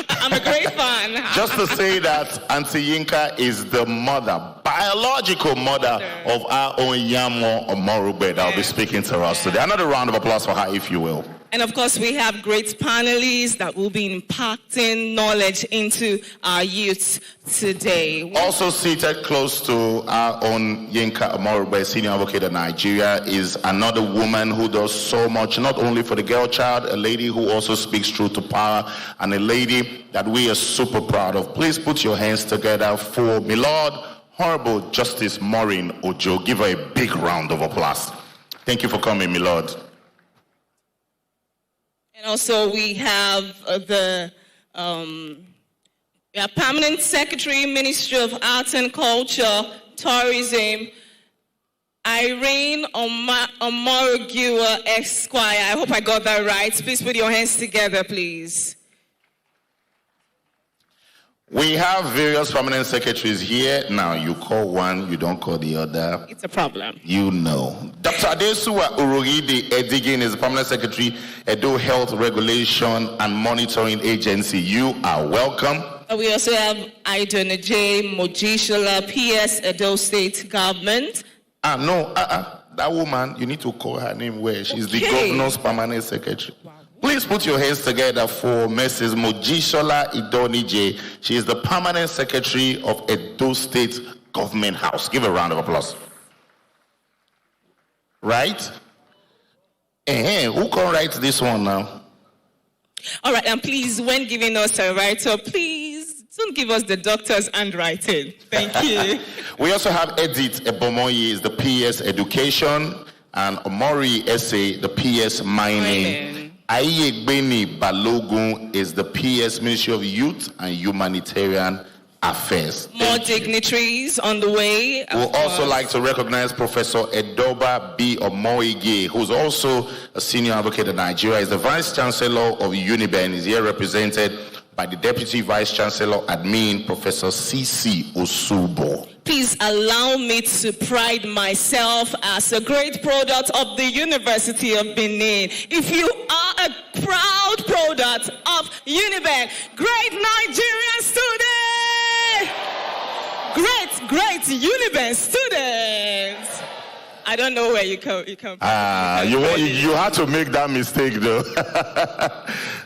I'm a great fan. Just to say that Auntie Yinka is the mother, biological mother of our own Yamo Omorube that will be speaking to us today. Another round of applause for her, if you will. And of course, we have great panelists that will be imparting knowledge into our youths today. Also seated close to our own Yinka Omorube, senior advocate of Nigeria, is another woman who does so much, not only for the girl child, a lady who also speaks truth to power, and a lady that we are super proud of. Please put your hands together for Milord Honorable Justice Maureen Ojo. Give her a big round of applause. Thank you for coming, Milord. And also we have the Permanent Secretary, Ministry of Arts and Culture, Tourism, Irene Omorogiwa Esquire. I hope I got that right. Please put your hands together, please. We have various permanent secretaries here. Now, you call one, you don't call the other. It's a problem. You know. Dr. Adesuwa Urugide Edigin is the permanent secretary, Edo Health Regulation and Monitoring Agency. You are welcome. We also have Idonajay Mojishola, PS, Edo State Government. That woman, you need to call her name where she's the governor's permanent secretary. Wow. Please put your hands together for Mrs. Mojishola Idonije. She is the permanent secretary of Edo State Government House. Give a round of applause. Right? Who can write this one now? All right, and please, when giving us a writer, please don't give us the doctor's handwriting. Thank you. We also have Edith Ebomoyi, is the PS Education, and Omori Ese, the PS Mining. Ayegbeni Balogun is the PS Ministry of Youth and Humanitarian Affairs. More dignitaries on the way. We'll also like to recognize Professor Edoba B. Omoige, who's also a senior advocate in Nigeria. He's the Vice Chancellor of Uniben. He's here represented by the Deputy Vice Chancellor Admin, Professor C.C. Osubo. Please allow me to pride myself as a great product of the University of Benin. If you are a proud product of Uniben, great Nigerian student! Great Uniben students! I don't know where you come from. You had to make that mistake though.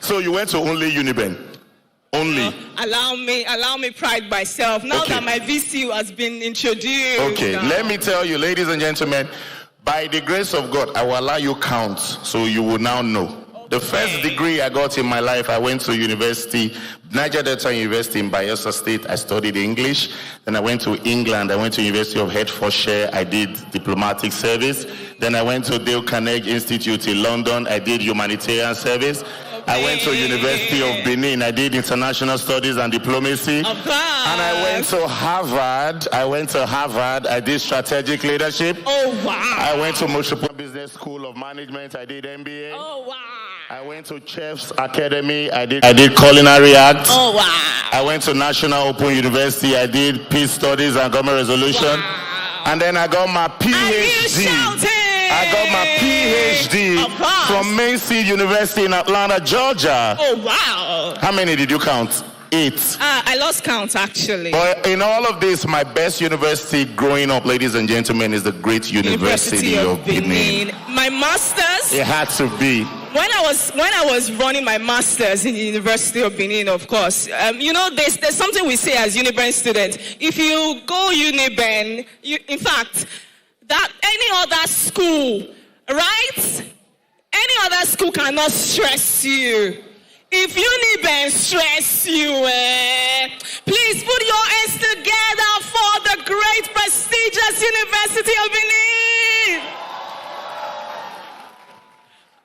So you went to only Uniben? Only. Allow me pride myself. Now that my VCU has been introduced. Okay, let me tell you, ladies and gentlemen, by the grace of God, I will allow you count, so you will now know. The first degree I got in my life, I went to university, Niger Delta University in Bayelsa State. I studied English. Then I went to England. I went to University of Hertfordshire. I did diplomatic service. Then I went to Dale Carnegie Institute in London. I did humanitarian service. I went to University of Benin. I did international studies and diplomacy. Of course. And I went to Harvard. I did strategic leadership. Oh, wow. I went to Metropolitan Business School of Management. I did MBA. Oh, wow. I went to Chef's Academy. I did Culinary Arts. Oh, wow. I went to National Open University. I did Peace Studies and Government Resolution. Wow. And then I got my PhD. I got my PhD from Macy University in Atlanta, Georgia. Oh, wow. How many did you count? 8. I lost count, actually. But in all of this, my best university growing up, ladies and gentlemen, is the great University of Benin. My master's? It had to be. When I was running my master's in the University of Benin, of course, there's something we say as Uniben students. If you go Uniben, in fact, that any other school, right? Any other school cannot stress you. If Uniben stress you, please put your hands together for the great prestigious University of Benin.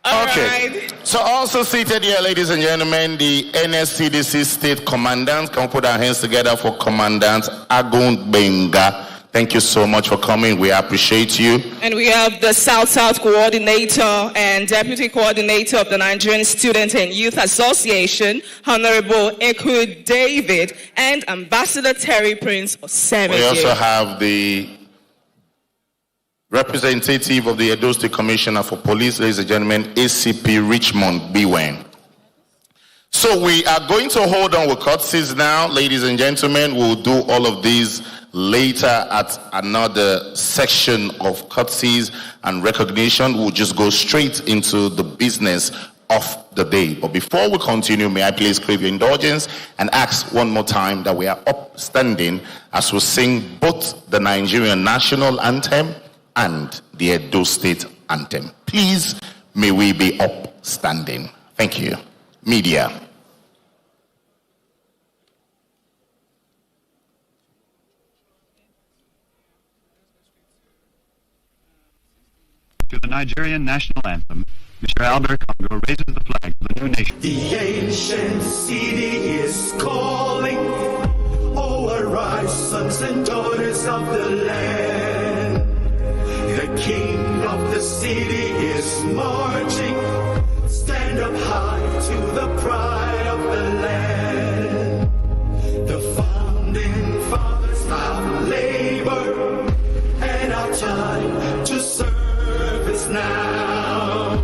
All right. So also seated here, ladies and gentlemen, the NSCDC State Commandant. Can we put our hands together for Commandant Agun Benga? Thank you so much for coming. We appreciate you. And we have the South-South Coordinator and Deputy Coordinator of the Nigerian Student and Youth Association, Honorable Eku David, and Ambassador Terry Prince Osemeke. We also have the representative of the Edo State Commissioner for Police, ladies and gentlemen, ACP Richmond Biwen. So we are going to hold on with courtesies now, ladies and gentlemen. We'll do all of these later at another section of courtesies and recognition. We'll just go straight into the business of the day. But before we continue, may I please crave your indulgence and ask one more time that we are upstanding as we sing both the Nigerian national anthem and the Edo State anthem. Please, may we be upstanding. Thank you. Media. To the Nigerian national anthem, Mr. Albert Congo raises the flag of the new nation. The ancient city is calling. Oh, arise, sons and daughters of the land. The king of the city is marching. Stand up high to the pride of the land. The founding fathers have labored, and our time to serve is now.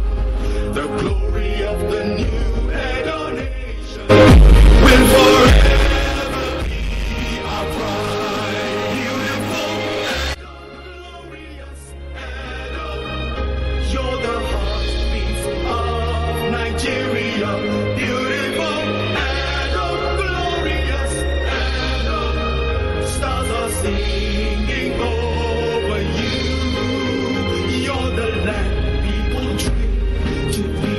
The glory of the new Edo nation will forever be our pride. Beautiful Edo, glorious Edo, you're the heartbeat of Nigeria. Beautiful Edo, glorious Edo, stars are singing over you. You're the land people dream to be.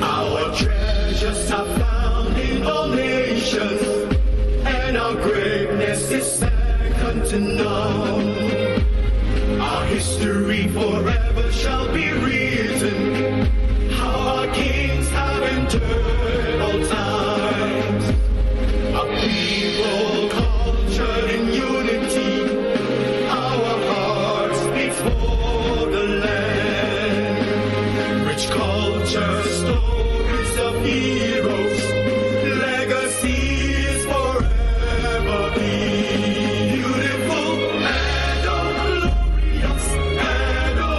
Our treasures are found in all nations, and our greatness is second to none. Our history forever shall be written, how our kings have endured all times. A people cultured in unity, our hearts beat for the land. Rich culture, stories of heroes, legacies forever be. Beautiful Edo, glorious Edo,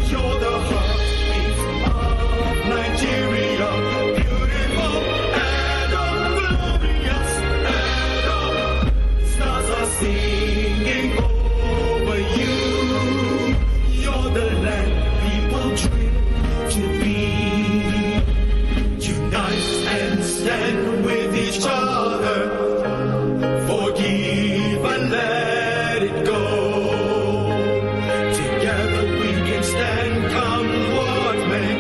you're the heartbeat of Nigeria. Beautiful Edo, glorious Edo, stars are singing over you. You're the land people dream to be. Unite and stand with each other. Forgive and let it go. Together we can stand, come what may.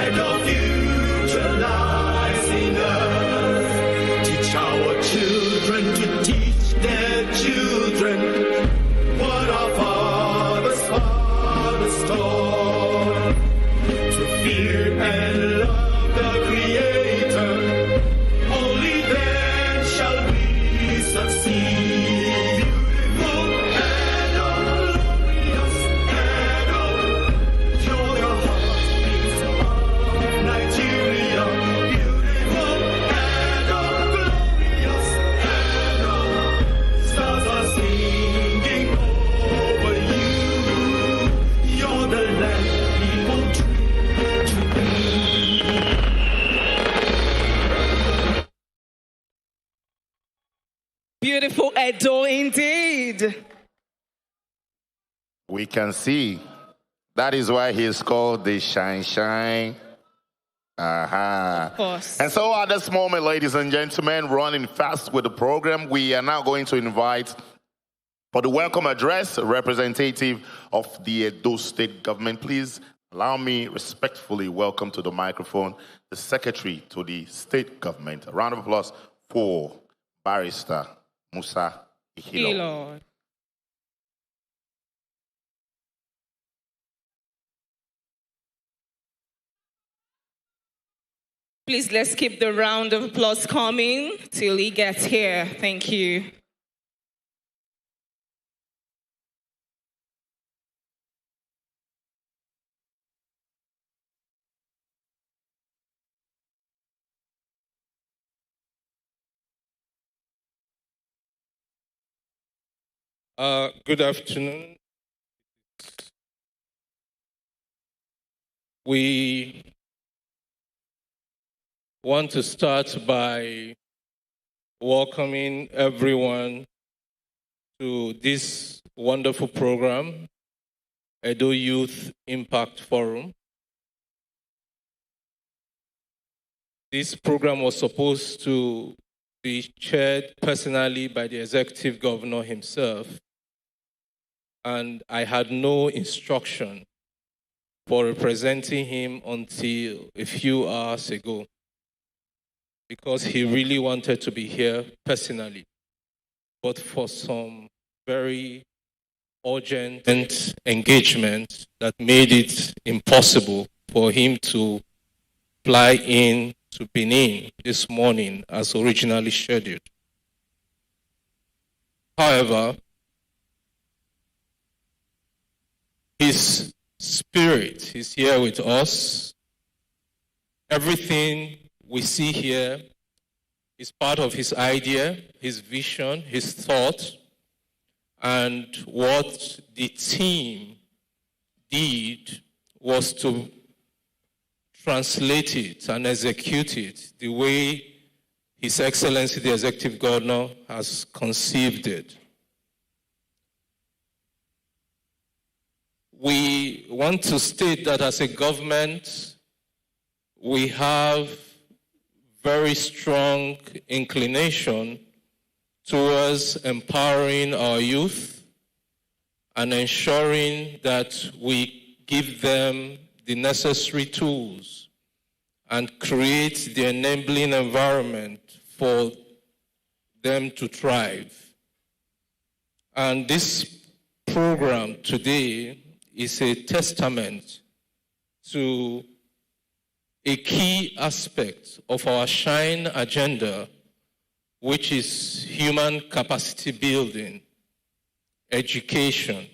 Edo future lies in us. Teach our children to teach their children what our fathers taught. To fear and love the Creator, only then shall we succeed. Beautiful Edo, glorious Edo, you're the heartbeat of Nigeria. Beautiful Edo, glorious Edo, stars are singing over you. You're the land people dream to be. Beautiful Edo indeed. We can see. That is why he is called the Shine Shine. Of course. And so at this moment, ladies and gentlemen, running fast with the program, we are now going to invite for the welcome address a representative of the Edo State government. Please allow me respectfully welcome to the microphone the secretary to the state government. A round of applause for Barrister Musa Ihilo. Lord. Please, let's keep the round of applause coming till he gets here. Thank you. Good afternoon. We want to start by welcoming everyone to this wonderful program, Edo Youth Impact Forum. This program was supposed to be chaired personally by the executive governor himself, and I had no instruction for representing him until a few hours ago, because he really wanted to be here personally. But for some very urgent engagement that made it impossible for him to fly in to Benin this morning as originally scheduled. However, his spirit is here with us. Everything we see here is part of his idea, his vision, his thought, and what the team did was to translate it and execute it the way His Excellency the Executive Governor has conceived it. We want to state that as a government, we have very strong inclination towards empowering our youth and ensuring that we give them the necessary tools and create the enabling environment for them to thrive. And this program today is a testament to a key aspect of our SHINE agenda, which is human capacity building, education.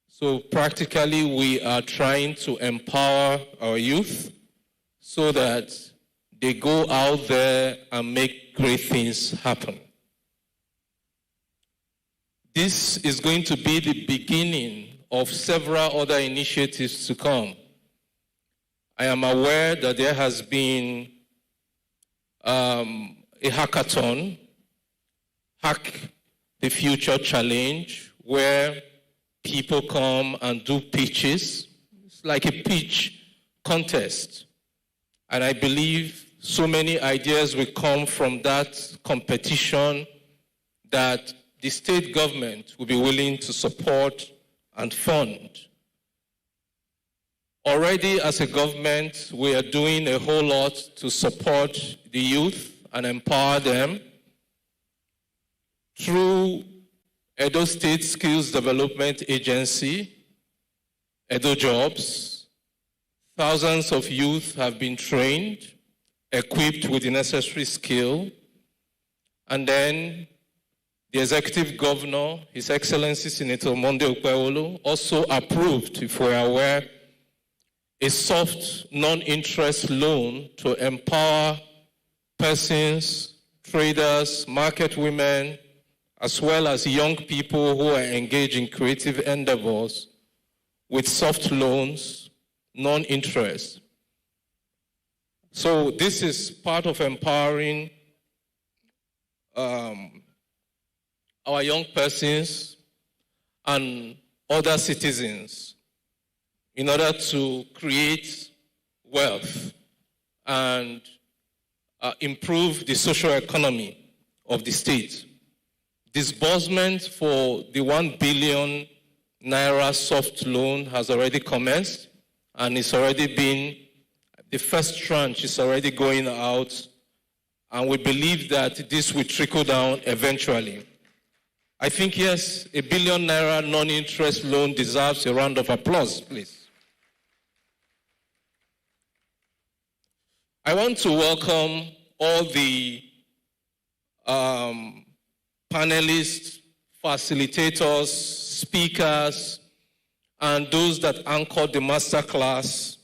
So practically, we are trying to empower our youth so that they go out there and make great things happen. This is going to be the beginning of several other initiatives to come. I am aware that there has been a hackathon, Hack the Future Challenge, where people come and do pitches. It's like a pitch contest. And I believe so many ideas will come from that competition that the state government will be willing to support and fund. Already as a government, we are doing a whole lot to support the youth and empower them through Edo State Skills Development Agency, Edo Jobs. Thousands of youth have been trained, equipped with the necessary skill, and then the Executive Governor, His Excellency Senator Monde Okpewolo, also approved, if we're aware, a soft non-interest loan to empower persons, traders, market women, as well as young people who are engaged in creative endeavors with soft loans, non-interest. So this is part of empowering our young persons and other citizens in order to create wealth and improve the social economy of the state. Disbursement for the 1 billion naira soft loan has already commenced, and it's already been, the first tranche is already going out, and we believe that this will trickle down eventually. I think, yes, 1 billion naira non-interest loan deserves a round of applause, please. I want to welcome all the panelists, facilitators, speakers, and those that anchored the masterclass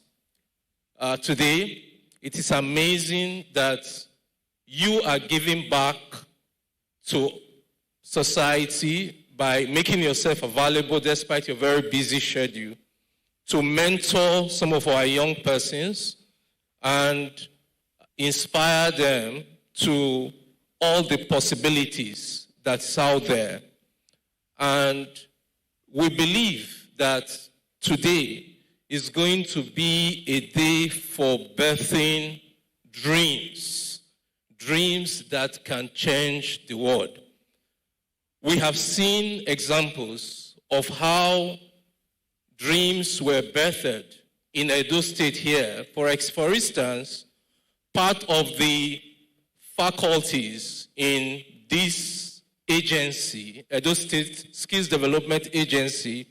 today. It is amazing that you are giving back to society by making yourself available despite your very busy schedule to mentor some of our young persons and inspire them to all the possibilities that's out there. And we believe that today is going to be a day for birthing dreams, dreams that can change the world. We have seen examples of how dreams were birthed in Edo State here. For instance, part of the faculties in this agency, Edo State Skills Development Agency,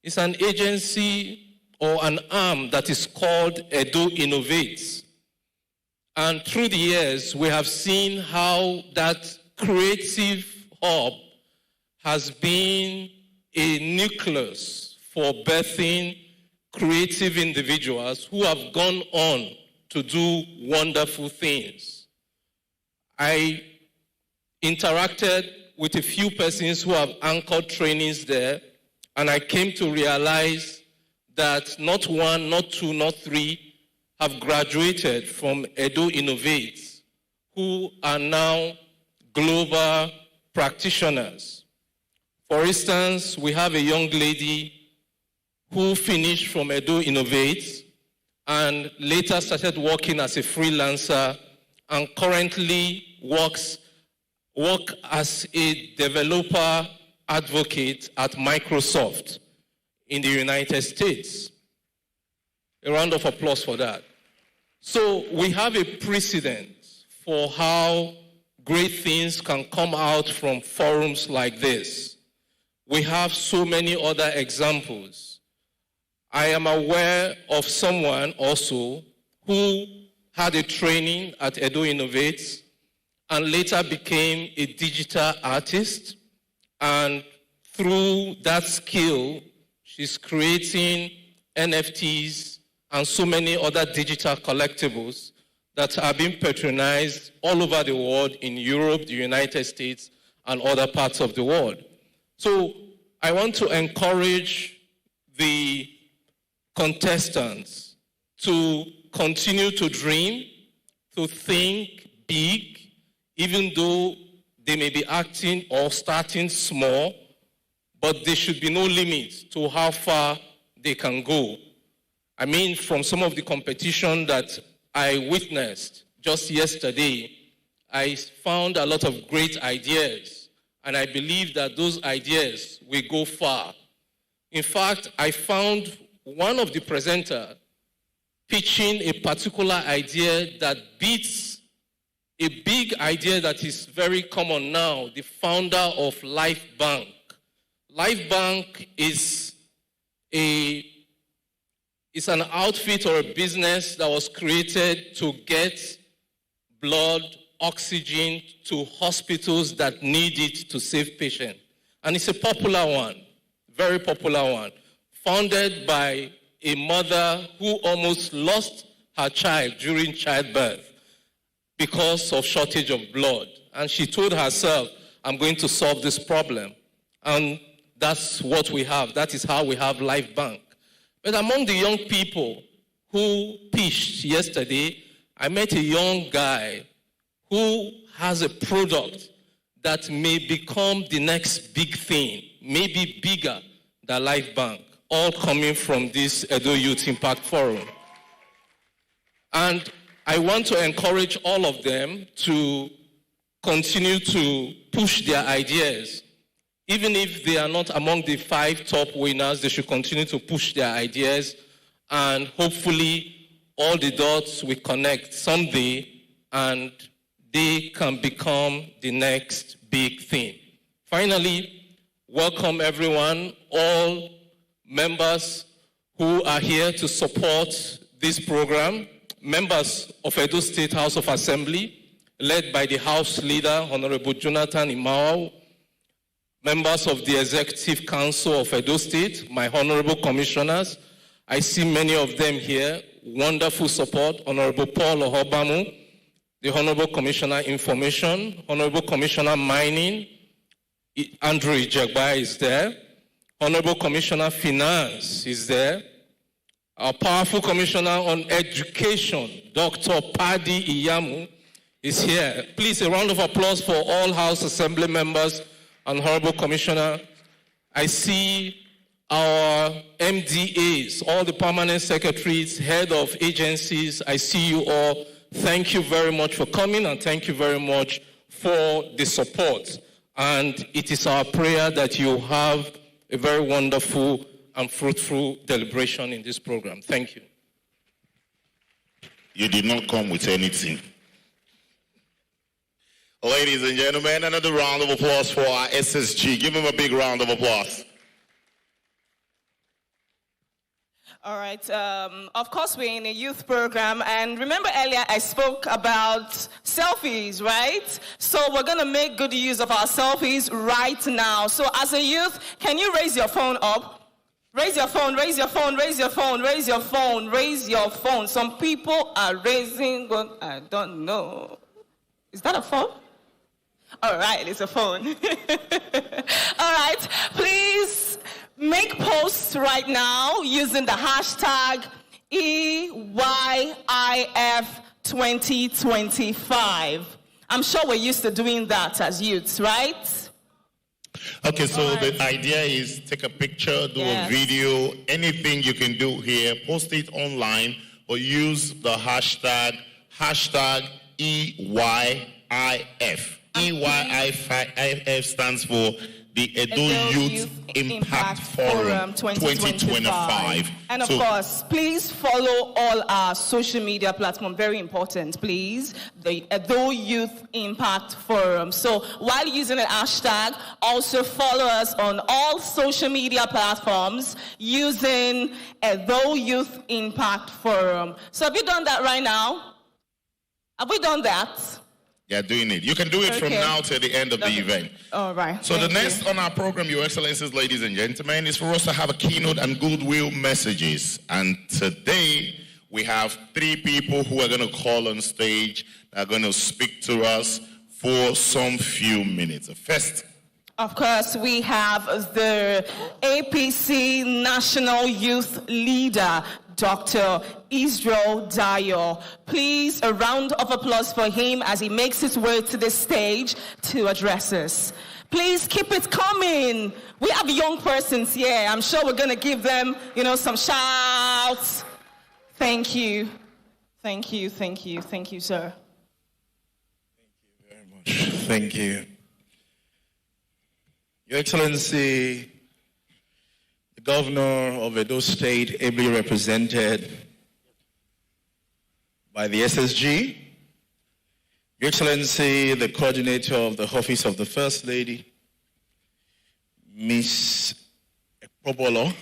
is an agency or an arm that is called Edo Innovates. And through the years, we have seen how that creative hub has been a nucleus for birthing creative individuals who have gone on to do wonderful things. I interacted with a few persons who have anchored trainings there, and I came to realize that not one, not two, not three have graduated from Edo Innovates, who are now global practitioners. For instance, we have a young lady who finished from Edo Innovates and later started working as a freelancer and currently works as a developer advocate at Microsoft in the United States. A round of applause for that. So we have a precedent for how great things can come out from forums like this. We have so many other examples. I am aware of someone also who had a training at Edo Innovates and later became a digital artist. And through that skill, she's creating NFTs and so many other digital collectibles that are being patronized all over the world in Europe, the United States, and other parts of the world. So I want to encourage the contestants to continue to dream, to think big, even though they may be acting or starting small, but there should be no limit to how far they can go. I mean, from some of the competition that I witnessed just yesterday, I found a lot of great ideas, and I believe that those ideas will go far. In fact, I found one of the presenters pitching a particular idea that beats a big idea that is very common now, the founder of Life Bank. Life Bank is an outfit or a business that was created to get blood, oxygen to hospitals that need it to save patients. And it's a popular one, very popular one, founded by a mother who almost lost her child during childbirth because of shortage of blood. And she told herself, I'm going to solve this problem. And that's what we have. That is how we have Life Bank. But among the young people who pitched yesterday, I met a young guy who has a product that may become the next big thing, maybe bigger than Life Bank, all coming from this Edo Youth Impact Forum. And I want to encourage all of them to continue to push their ideas. Even if they are not among the 5 top winners, they should continue to push their ideas, and hopefully all the dots will connect someday and they can become the next big thing. Finally, welcome everyone, all members who are here to support this program, members of Edo State House of Assembly, led by the House Leader, Honorable Jonathan Imao, members of the Executive Council of Edo State, my honorable commissioners. I see many of them here. Wonderful support. Honorable Paul Ohobamu, the Honorable Commissioner Information, Honorable Commissioner Mining, Andrew Ijagba is there. Honorable Commissioner Finance is there. Our powerful Commissioner on Education, Dr. Paddy Iyamu, is here. Please, a round of applause for all House Assembly members and Honorable Commissioner. I see our MDAs, all the permanent secretaries, head of agencies. I see you all. Thank you very much for coming, and thank you very much for the support. And it is our prayer that you have a very wonderful and fruitful deliberation in this program. Thank you. You did not come with anything. Ladies and gentlemen, another round of applause for our SSG. Give him a big round of applause. All right. Of course, we're in a youth program. And remember earlier I spoke about selfies, right? So we're going to make good use of our selfies right now. So as a youth, can you raise your phone up? Raise your phone, raise your phone, raise your phone, raise your phone, raise your phone. Some people are raising what I don't know. Is that a phone? All right, it's a phone. All right, please make posts right now using the hashtag EYIF2025. I'm sure we're used to doing that as youths, right? Okay, so the idea is take a picture, do a video, anything you can do here, post it online, or use the hashtag EYIF. EYIF stands for the Edo Youth Impact Forum 2025. And of course, please follow all our social media platforms. Very important, please. The Edo Youth Impact Forum. So while using the hashtag, also follow us on all social media platforms using Edo Youth Impact Forum. So have you done that right now? Have we done that? Yeah, doing it. You can do it from now till the end of the event. All right. So the next on our program, Your Excellencies, ladies and gentlemen, is for us to have a keynote and goodwill messages. And today we have 3 people who are going to call on stage, that are going to speak to us for some few minutes. First, of course, we have the APC National Youth Leader, Dr. Israel Dayo. Please, a round of applause for him as he makes his way to the stage to address us. Please keep it coming. We have young persons here. I'm sure we're going to give them, some shouts. Thank you. Thank you, thank you, thank you, sir. Thank you very much. Thank you. Your Excellency, the Governor of Edo State, ably represented by the SSG, Your Excellency, the Coordinator of the Office of the First Lady, Ms. Ekpobolo,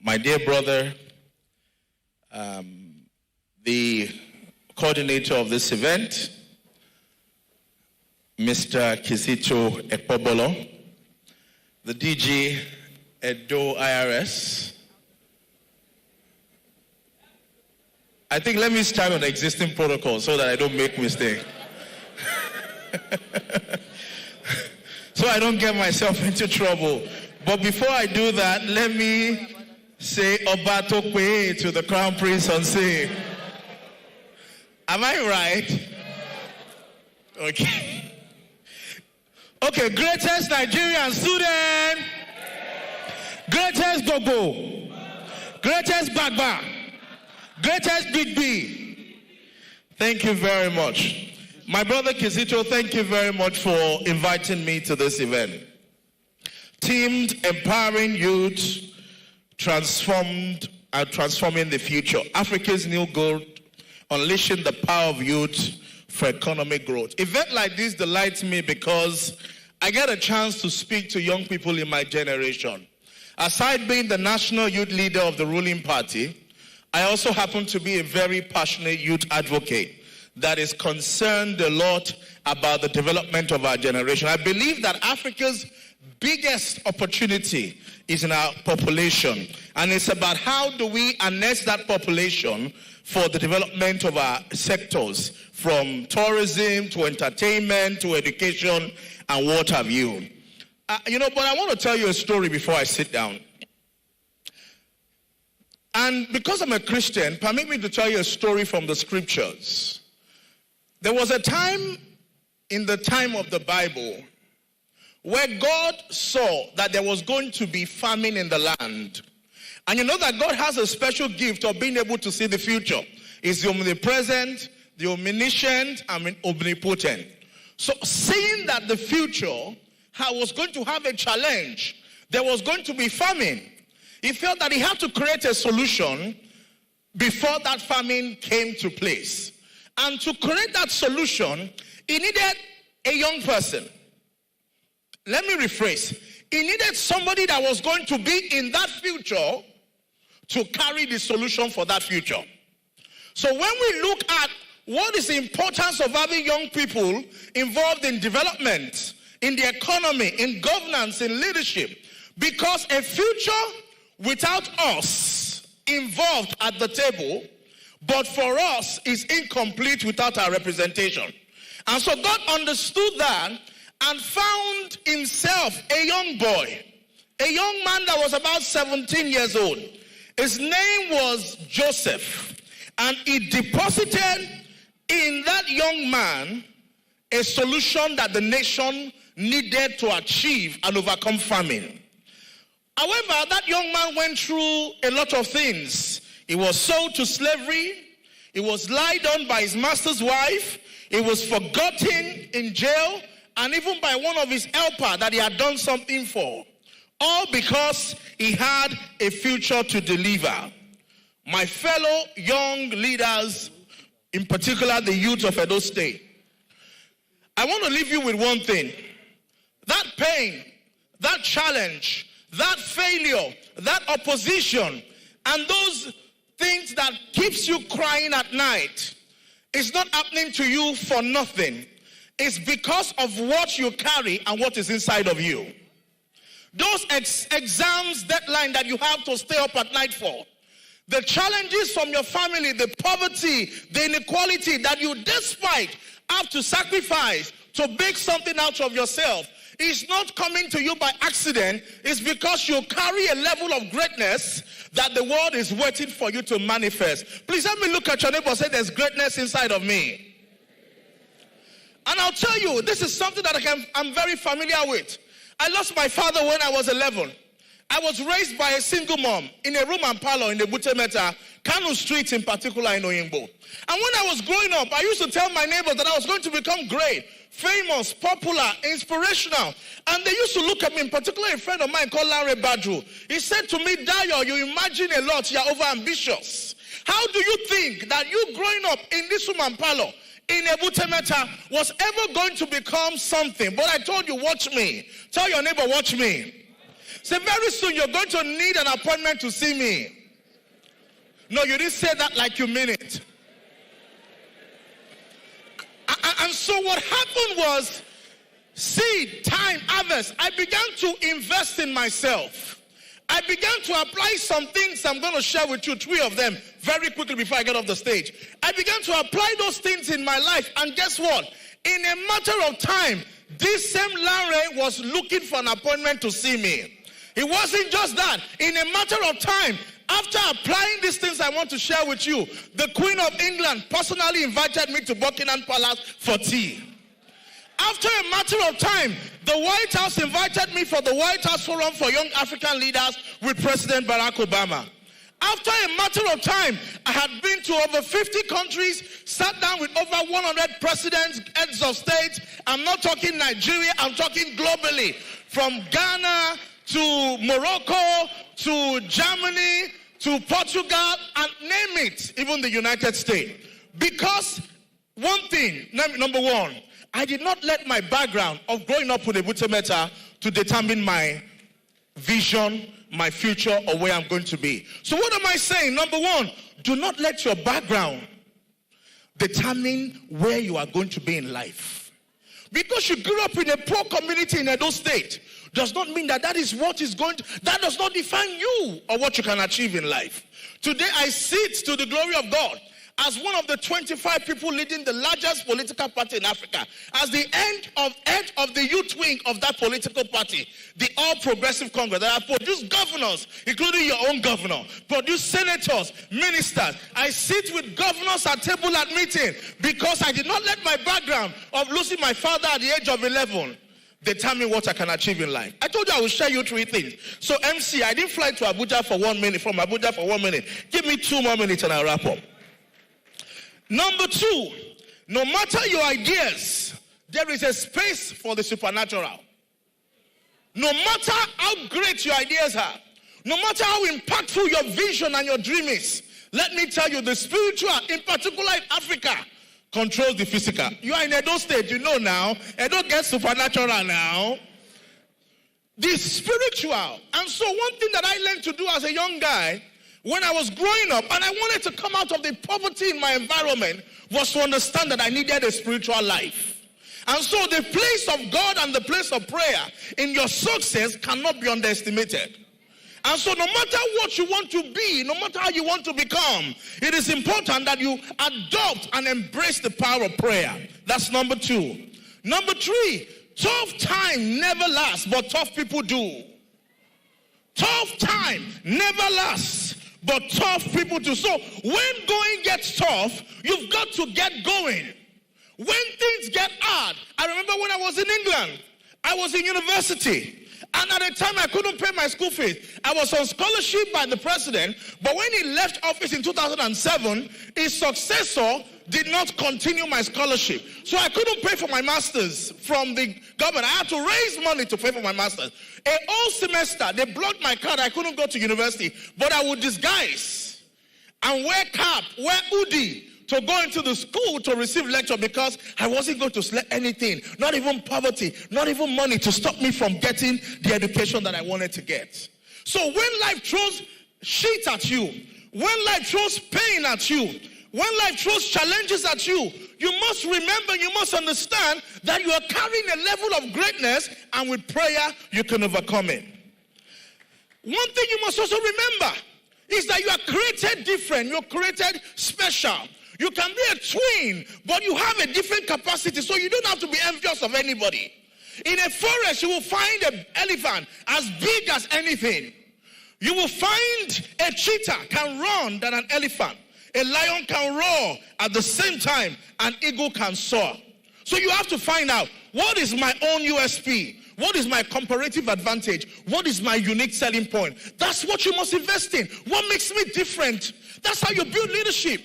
my dear brother, the coordinator of this event, Mr. Kizito Ekpobolo, the DG Edo IRS. I think let me start on the existing protocol so that I don't make mistake. So I don't get myself into trouble. But before I do that, let me say Obatokwe to the Crown Prince on say. Am I right? Okay. Okay, greatest Nigerian student, greatest Gogo, greatest Bagba, greatest Big B. Thank you very much. My brother Kizito, thank you very much for inviting me to this event. Teamed Empowering Youth, transforming the future. Africa's new goal, unleashing the power of youth for economic growth. Event like this delights me because I get a chance to speak to young people in my generation. Aside being the national youth leader of the ruling party, I also happen to be a very passionate youth advocate that is concerned a lot about the development of our generation. I believe that Africa's biggest opportunity is in our population, and it's about how do we harness that population for the development of our sectors, from tourism to entertainment to education and what have you. But I want to tell you a story before I sit down. And because I'm a Christian, permit me to tell you a story from the scriptures. There was a time in the time of the Bible where God saw that there was going to be famine in the land. And you know that God has a special gift of being able to see the future. He's the omnipresent, the omniscient, and omnipotent. So seeing that the future was going to have a challenge, there was going to be famine, he felt that he had to create a solution before that famine came to place. And to create that solution, he needed a young person. Let me rephrase. He needed somebody that was going to be in that future to carry the solution for that future. So when we look at what is the importance of having young people involved in development, in the economy, in governance, in leadership, because a future without us involved at the table, but for us, is incomplete without our representation. And so God understood that and found himself a young boy, a young man that was about 17 years old. His name was Joseph, and he deposited in that young man a solution that the nation needed to achieve and overcome famine. However, that young man went through a lot of things. He was sold to slavery. He was lied on by his master's wife. He was forgotten in jail, and even by one of his helpers that he had done something for. All because he had a future to deliver. My fellow young leaders, in particular the youth of Edo State, I want to leave you with one thing. That pain, that challenge, that failure, that opposition, and those things that keeps you crying at night is not happening to you for nothing. It's because of what you carry and what is inside of you. Those exams deadline that you have to stay up at night for, the challenges from your family, the poverty, the inequality that you despite have to sacrifice to make something out of yourself, is not coming to you by accident. It's because you carry a level of greatness that the world is waiting for you to manifest. Please let me look at your neighbor and say, there's greatness inside of me. And I'll tell you, this is something that I'm very familiar with. I lost my father when I was 11. I was raised by a single mom in a room and parlor in the Butemeta, Kano Street in particular in Oyingbo. And when I was growing up, I used to tell my neighbors that I was going to become great, famous, popular, inspirational. And they used to look at me, in particular a friend of mine called Larry Badru. He said to me, Dayo, you imagine a lot, you're over-ambitious. How do you think that you growing up in this room and parlor in Ebutemeta was ever going to become something? But I told you, watch me. Tell your neighbor, watch me. Say, very soon you're going to need an appointment to see me. No, you didn't say that like you mean it. And so what happened was, seed, time, harvest, I began to invest in myself. I began to apply some things I'm going to share with you, 3 of them, very quickly before I get off the stage. I began to apply those things in my life, and guess what? In a matter of time, this same Larry was looking for an appointment to see me. It wasn't just that. In a matter of time, after applying these things I want to share with you, the Queen of England personally invited me to Buckingham Palace for tea. After a matter of time, the White House invited me for the White House Forum for Young African Leaders with President Barack Obama. After a matter of time, I had been to over 50 countries, sat down with over 100 presidents, heads of state. I'm not talking Nigeria, I'm talking globally. From Ghana to Morocco, to Germany, to Portugal, and name it, even the United States. Because one thing, number one, I did not let my background of growing up with a Butemeta to determine my vision, my future, or where I'm going to be. So what am I saying? Number one, do not let your background determine where you are going to be in life. Because you grew up in a poor community in Edo State does not mean that that is what is going to, that does not define you or what you can achieve in life. Today I sit to the glory of God. as one of the 25 people leading the largest political party in Africa, as the head of the youth wing of that political party, the All Progressive Congress, that have produced governors, including your own governor, produced senators, ministers. I sit with governors at table at meeting because I did not let my background of losing my father at the age of 11 determine what I can achieve in life. I told you I will share you 3 things. So MC, I didn't fly to Abuja for 1 minute, from Abuja for 1 minute. Give me 2 more minutes and I'll wrap up. Number 2, no matter your ideas, there is a space for the supernatural. No matter how great your ideas are, no matter how impactful your vision and your dream is, let me tell you, the spiritual, in particular in Africa, controls the physical. You are in Edo State, you know now. Edo gets supernatural now. The spiritual. And so one thing that I learned to do as a young guy, when I was growing up, and I wanted to come out of the poverty in my environment, was to understand that I needed a spiritual life. And so the place of God and the place of prayer in your success cannot be underestimated. And so no matter what you want to be, no matter how you want to become, it is important that you adopt and embrace the power of prayer. That's number 2. Number 3, tough time never lasts, but tough people do. Tough time never lasts, but tough people do. So when going gets tough, you've got to get going. When things get hard, I remember when I was in England, I was in university. And at the time, I couldn't pay my school fees. I was on scholarship by the president, but when he left office in 2007, his successor did not continue my scholarship. So I couldn't pay for my master's from the government. I had to raise money to pay for my master's. A whole semester, they blocked my card. I couldn't go to university, but I would disguise and wear cap, wear hoodie, to go into the school to receive lecture because I wasn't going to let anything, not even poverty, not even money, to stop me from getting the education that I wanted to get. So when life throws shit at you, when life throws pain at you, when life throws challenges at you, you must remember, you must understand that you are carrying a level of greatness, and with prayer, you can overcome it. One thing you must also remember is that you are created different, you're created special. You can be a twin, but you have a different capacity, so you don't have to be envious of anybody. In a forest, you will find an elephant as big as anything. You will find a cheetah can run than an elephant. A lion can roar at the same time. An eagle can soar. So you have to find out, what is my own USP? What is my comparative advantage? What is my unique selling point? That's what you must invest in. What makes me different? That's how you build leadership.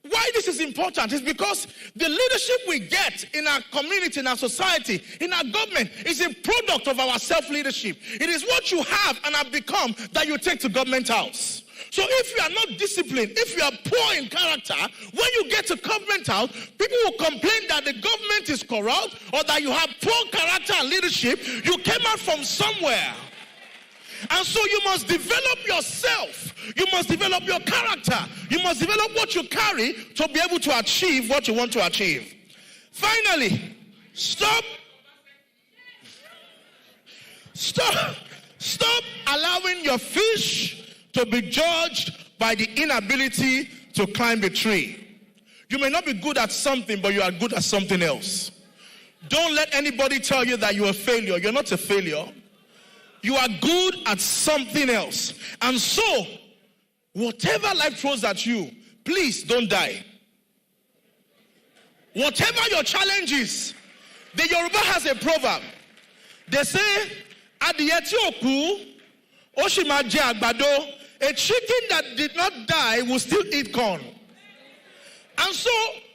Why this is important is because the leadership we get in our community, in our society, in our government is a product of our self-leadership. It is what you have and have become that you take to government house. So if you are not disciplined, if you are poor in character, when you get to government house, people will complain that the government is corrupt or that you have poor character and leadership. You came out from somewhere. And so you must develop yourself. You must develop your character. You must develop what you carry to be able to achieve what you want to achieve. Finally, stop allowing your fish to be judged by the inability to climb a tree. You may not be good at something, but you are good at something else. Don't let anybody tell you that you're a failure. You're not a failure. You are good at something else. And so, whatever life throws at you, please don't die. Whatever your challenge is, the Yoruba has a proverb. They say, Adiyetioku, Oshimaje Agbado, a chicken that did not die will still eat corn. And so,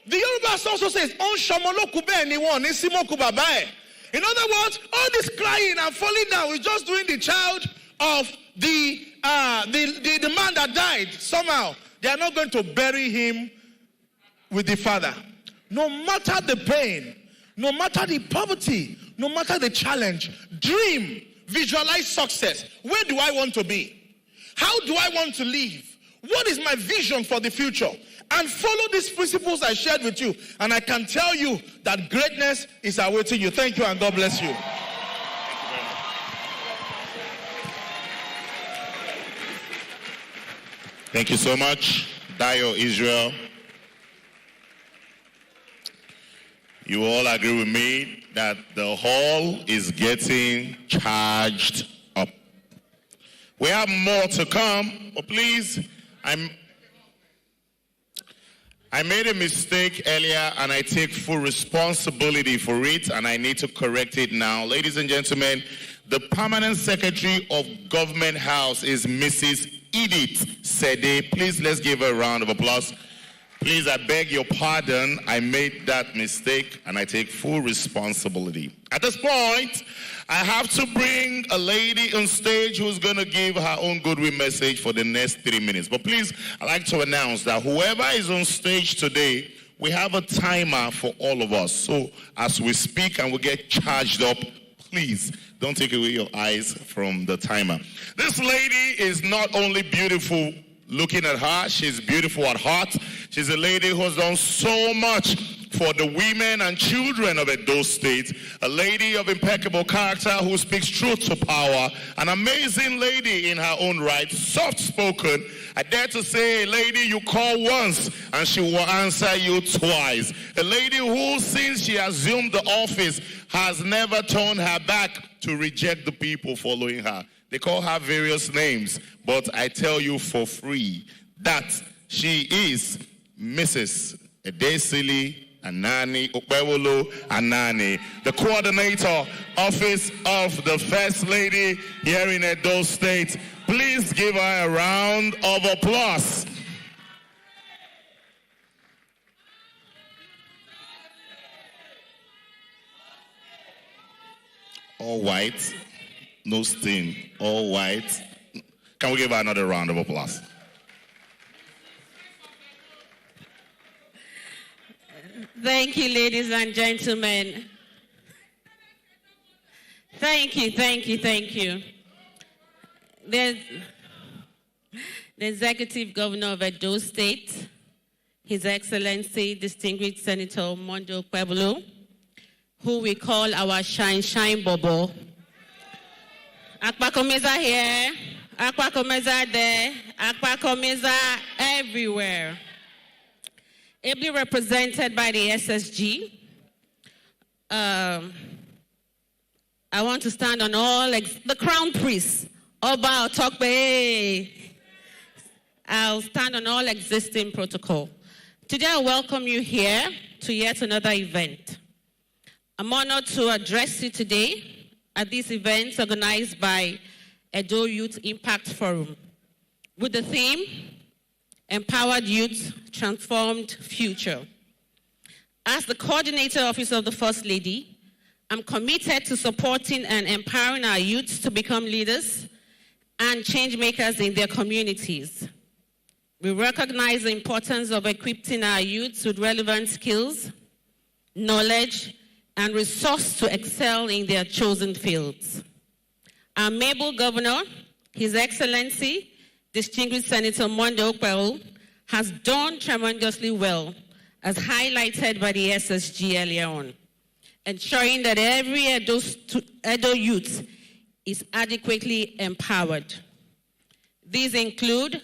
the Yoruba also says, On Shomoloku be anyone, Isimoku babae. In other words, all this crying and falling down is just doing the child of the man that died. Somehow, they are not going to bury him with the father. No matter the pain, no matter the poverty, no matter the challenge, dream, visualize success. Where do I want to be? How do I want to live? What is my vision for the future? And follow these principles I shared with you. And I can tell you that greatness is awaiting you. Thank you and God bless you. Thank you so much, Dio Israel. You all agree with me that the hall is getting charged up. We have more to come, but please, I made a mistake earlier and I take full responsibility for it and I need to correct it now. Ladies and gentlemen, the Permanent Secretary of Government House is Mrs. Edith Sede. Please, let's give her a round of applause. Please, I beg your pardon. I made that mistake and I take full responsibility. At this point, I have to bring a lady on stage who's going to give her own goodwill message for the next 3 minutes. But please, I'd like to announce that whoever is on stage today, we have a timer for all of us. So as we speak and we get charged up, please don't take away your eyes from the timer. This lady is not only beautiful looking at her, she's beautiful at heart. She's a lady who has done so much for the women and children of Edo State. A lady of impeccable character who speaks truth to power. An amazing lady in her own right, soft-spoken. I dare to say, a lady you call once and she will answer you twice. A lady who, since she assumed the office, has never turned her back to reject the people following her. They call her various names, but I tell you for free that she is Mrs. Edesili Anani Okpewolo Anani, the coordinator, office of the First Lady here in Edo State. Please give her a round of applause. All white, no stain, all white. Can we give her another round of applause? Thank you, ladies and gentlemen. Thank you. There's the Executive Governor of Edo State, His Excellency, Distinguished Senator Mondo Pueblo, who we call our Shine Bobo. Akpakomeza here, Akpakomeza there, Akpakomeza everywhere. Ably represented by the SSG. I want to stand on all, the Crown Prince, Oba Otokbe. I'll stand on all existing protocol. Today I welcome you here to yet another event. I'm honored to address you today at this event organized by Edo Youth Impact Forum with the theme, Empowered Youth, Transformed Future. As the coordinator office of the First Lady, I'm committed to supporting and empowering our youths to become leaders and change makers in their communities. We recognize the importance of equipping our youths with relevant skills, knowledge, and resource to excel in their chosen fields. Our able governor, His Excellency, Distinguished Senator Mondo Pueblo, has done tremendously well, as highlighted by the SSG earlier on, ensuring that every Edo youth is adequately empowered. These include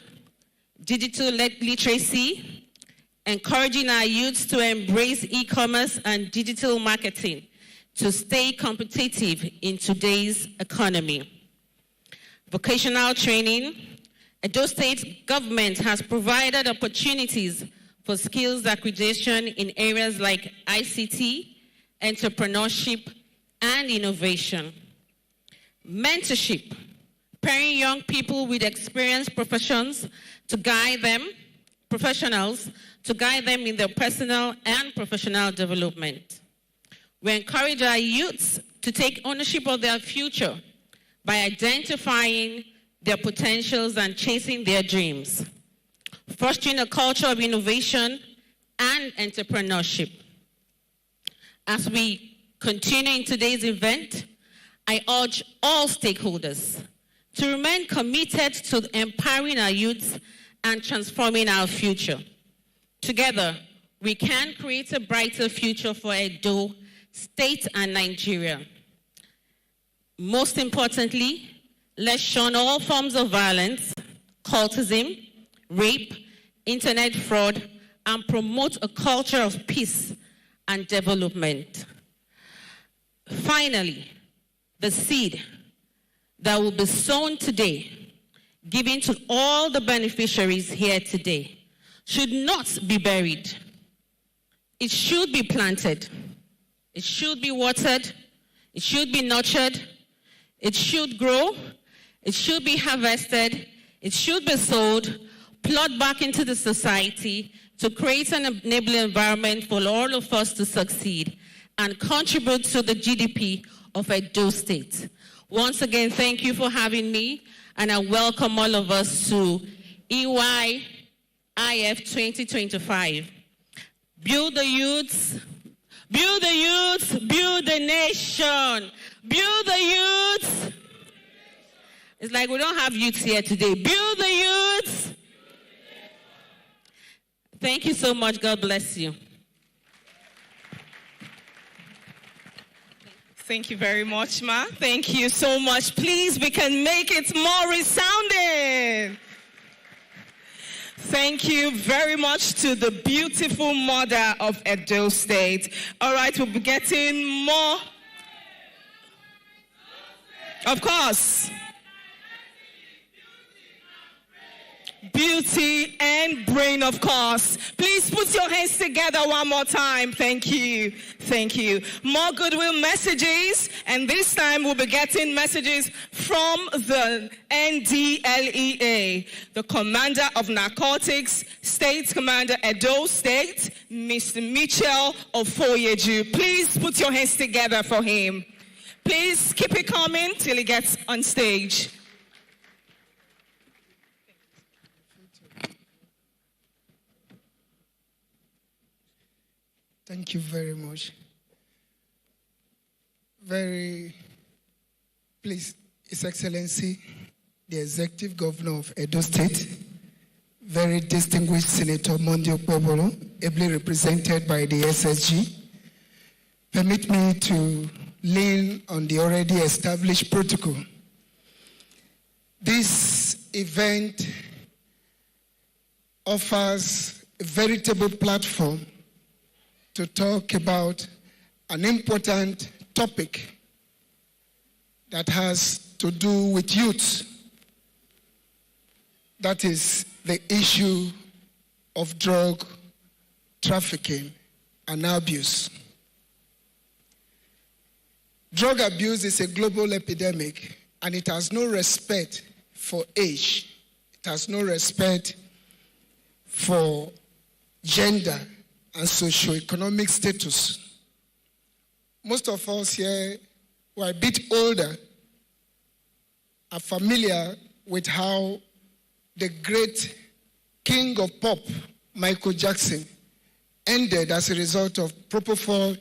digital literacy, encouraging our youths to embrace e-commerce and digital marketing to stay competitive in today's economy. Vocational training. Edo State government has provided opportunities for skills acquisition in areas like ICT, entrepreneurship, and innovation. Mentorship, pairing young people with experienced professionals to guide them in their personal and professional development. We encourage our youths to take ownership of their future by identifying their potentials and chasing their dreams, fostering a culture of innovation and entrepreneurship. As we continue in today's event, I urge all stakeholders to remain committed to empowering our youths and transforming our future. Together, we can create a brighter future for Edo State and Nigeria. Most importantly, let's shun all forms of violence, cultism, rape, internet fraud, and promote a culture of peace and development. Finally, the seed that will be sown today, given to all the beneficiaries here today, should not be buried. It should be planted. It should be watered. It should be nurtured. It should grow. It should be harvested. It should be sold, plowed back into the society to create an enabling environment for all of us to succeed and contribute to the GDP of Edo State. Once again, thank you for having me, and I welcome all of us to Eyif 2025. Build the youths, build the youths, build the nation, build the youths. It's like we don't have youths here today. Build the youths. Thank you so much. God bless you. Thank you very much, Ma. Thank you so much. Please, we can make it more resounding. Thank you very much to the beautiful mother of Edo State. All right, we'll be getting more. Of course. Beauty and brain, of course. Please put your hands together one more time. Thank you. Thank you. More Goodwill messages, and this time we'll be getting messages from the NDLEA, the Commander of Narcotics, State Commander Edo State, Mr. Mitchell Ofoyeju. Please put your hands together for him. Please keep it coming till he gets on stage. Thank you very much. Very pleased, His Excellency, the Executive Governor of Edo State, very distinguished Senator Monday Okpebolo, ably represented by the SSG. Permit me to lean on the already established protocol. This event offers a veritable platform to talk about an important topic that has to do with youth. That is the issue of drug trafficking and abuse. Drug abuse is a global epidemic, and it has no respect for age. It has no respect for gender and socioeconomic status. Most of us here who are a bit older are familiar with how the great king of pop, Michael Jackson, ended as a result of propofol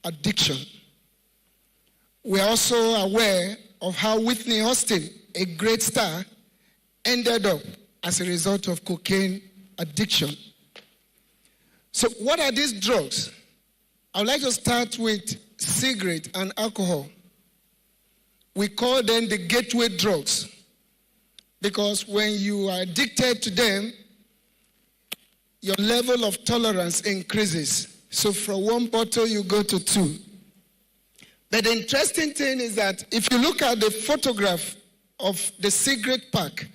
addiction. We are also aware of how Whitney Houston, a great star, ended up as a result of cocaine addiction. So what are these drugs? I would like to start with cigarette and alcohol. We call them the gateway drugs because when you are addicted to them, your level of tolerance increases. So from one bottle, you go to two. But the interesting thing is that if you look at the photograph of the cigarette pack,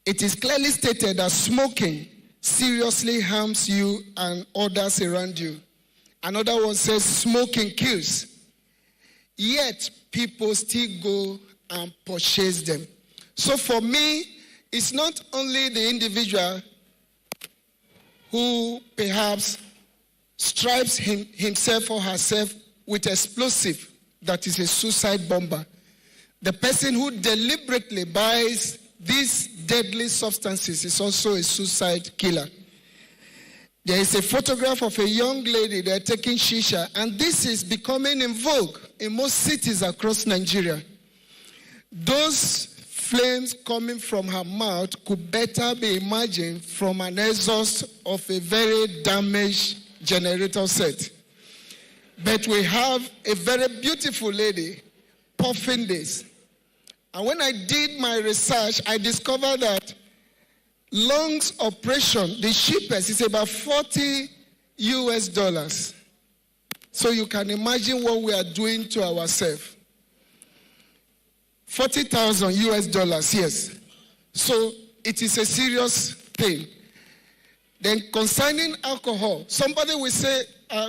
it is clearly stated that smoking seriously harms you and others around you. Another one says smoking kills. Yet people still go and purchase them. So for me, it's not only the individual who perhaps stripes himself or herself with explosive that is a suicide bomber. The person who deliberately buys these deadly substances is also a suicide killer. There is a photograph of a young lady there taking shisha, and this is becoming in vogue in most cities across Nigeria. Those flames coming from her mouth could better be imagined from an exhaust of a very damaged generator set. But we have a very beautiful lady puffing this. And when I did my research, I discovered that lungs operation, the cheapest, is about $40. So you can imagine what we are doing to ourselves. 40,000 US dollars, yes. So it is a serious thing. Then concerning alcohol, somebody will say,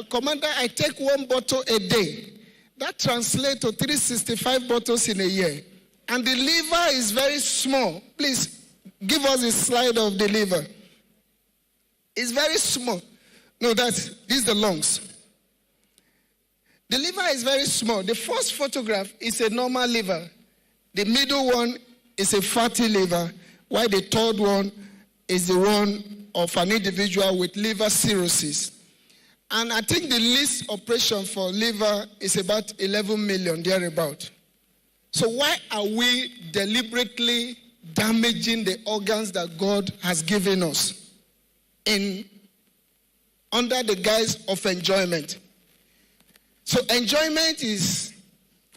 Commander, I take 1 bottle a day. That translates to 365 bottles in a year. And the liver is very small. Please, give us a slide of the liver. It's very small. No, this is the lungs. The liver is very small. The first photograph is a normal liver. The middle one is a fatty liver, while the third one is the one of an individual with liver cirrhosis. And I think the least operation for liver is about 11 million, thereabout. So why are we deliberately damaging the organs that God has given us under the guise of enjoyment? So enjoyment is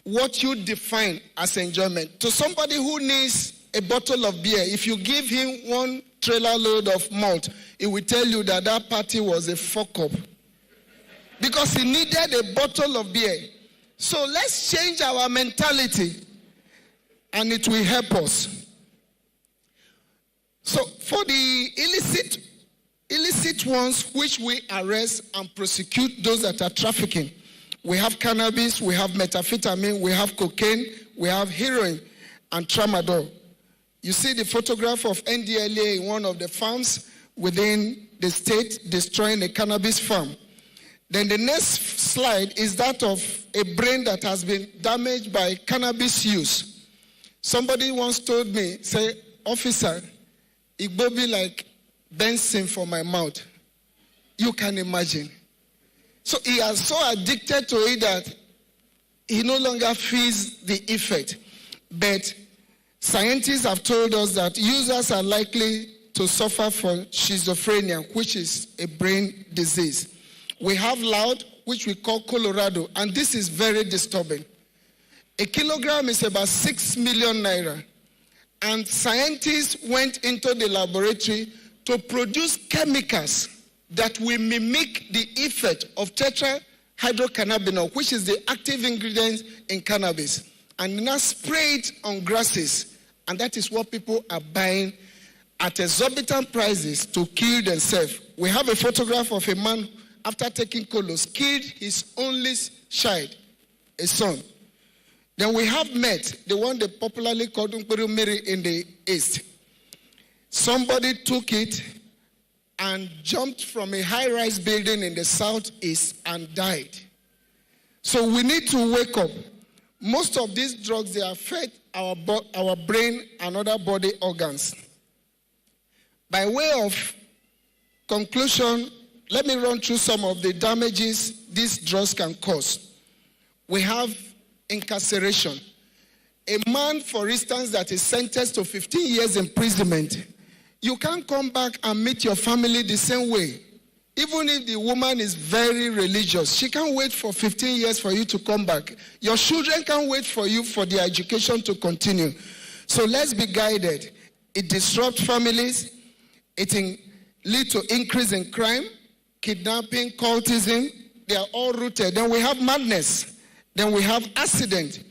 what you define as enjoyment. To somebody who needs a bottle of beer, if you give him 1 trailer load of malt, he will tell you that that party was a fuck up. Because he needed a bottle of beer. So let's change our mentality and it will help us. So for the illicit ones which we arrest and prosecute, those that are trafficking, we have cannabis, we have methamphetamine, we have cocaine, we have heroin and tramadol. You see the photograph of NDLA in one of the farms within the state destroying a cannabis farm. Then the next slide is that of a brain that has been damaged by cannabis use. Somebody once told me, say, officer, it will be like Benson for my mouth. You can imagine. So he is so addicted to it that he no longer feels the effect. But scientists have told us that users are likely to suffer from schizophrenia, which is a brain disease. We have loud, which we call Colorado, and this is very disturbing. A kilogram is about 6 million naira. And scientists went into the laboratory to produce chemicals that will mimic the effect of tetrahydrocannabinol, which is the active ingredient in cannabis, and now spray it on grasses. And that is what people are buying at exorbitant prices to kill themselves. We have a photograph of a man, after taking colos, killed his only child, a son. Then we have Met, the one they popularly called Mary in the East. Somebody took it and jumped from a high-rise building in the southeast and died. So we need to wake up. Most of these drugs, they affect our brain and other body organs. By way of conclusion, let me run through some of the damages these drugs can cause. We have incarceration. A man, for instance, that is sentenced to 15 years imprisonment, you can't come back and meet your family the same way. Even if the woman is very religious, she can't wait for 15 years for you to come back. Your children can't wait for you for their education to continue. So let's be guided. It disrupts families. It leads to increase in crime, kidnapping, cultism. They are all rooted. Then we have madness. Then we have accident.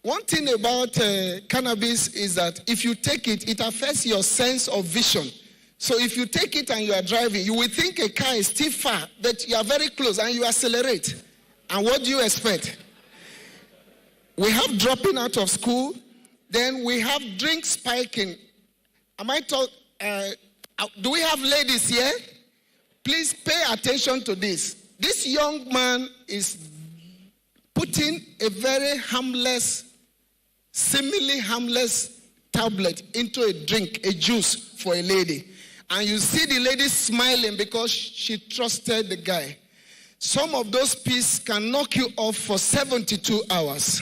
One thing about cannabis is that if you take it, it affects your sense of vision. So if you take it and you are driving, you will think a car is still far, but you are very close and you accelerate. And what do you expect? We have dropping out of school. Then we have drink spiking. Do we have ladies here? Please pay attention to this. This young man is putting a very harmless, seemingly harmless tablet into a drink, a juice for a lady. And you see the lady smiling because she trusted the guy. Some of those pills can knock you off for 72 hours.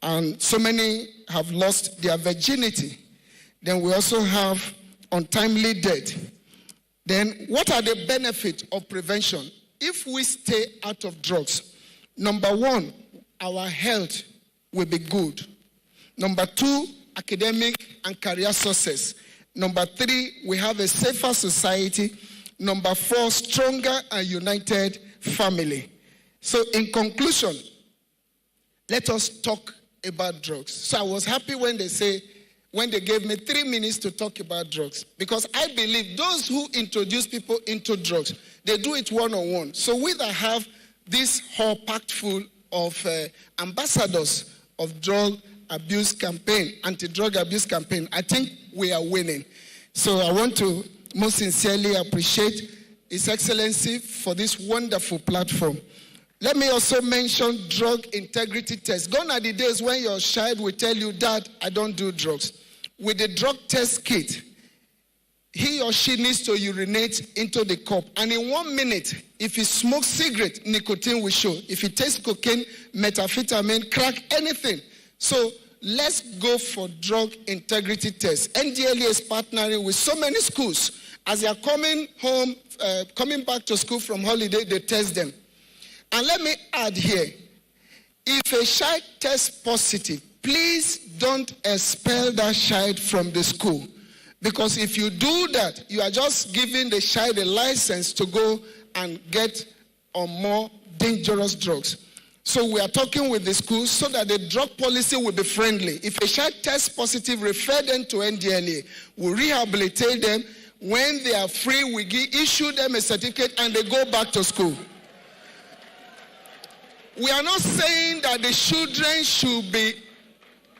And so many have lost their virginity. Then we also have untimely death. Then what are the benefits of prevention? If we stay out of drugs, number one, our health will be good. Number two, academic and career success. Number three, we have a safer society. Number four, stronger and united family. So in conclusion, let us talk about drugs. So I was happy when they gave me 3 minutes to talk about drugs, because I believe those who introduce people into drugs, they do it one-on-one. So we that have this hall packed full of ambassadors of drug abuse campaign, anti-drug abuse campaign, I think we are winning. So I want to most sincerely appreciate His Excellency for this wonderful platform. Let me also mention drug integrity tests. Gone are the days when your child will tell you, Dad, I don't do drugs. With the drug test kit, he or she needs to urinate into the cup. And in 1 minute, if he smokes cigarette, nicotine will show. If he takes cocaine, methamphetamine, crack, anything. So let's go for drug integrity tests. NDLEA is partnering with so many schools. As they are coming home, coming back to school from holiday, they test them. And let me add here, if a child tests positive, please don't expel that child from the school. Because if you do that, you are just giving the child a license to go and get on more dangerous drugs. So we are talking with the schools so that the drug policy will be friendly. If a child tests positive, refer them to NDLEA. We rehabilitate them. When they are free, we issue them a certificate and they go back to school. We are not saying that the children should be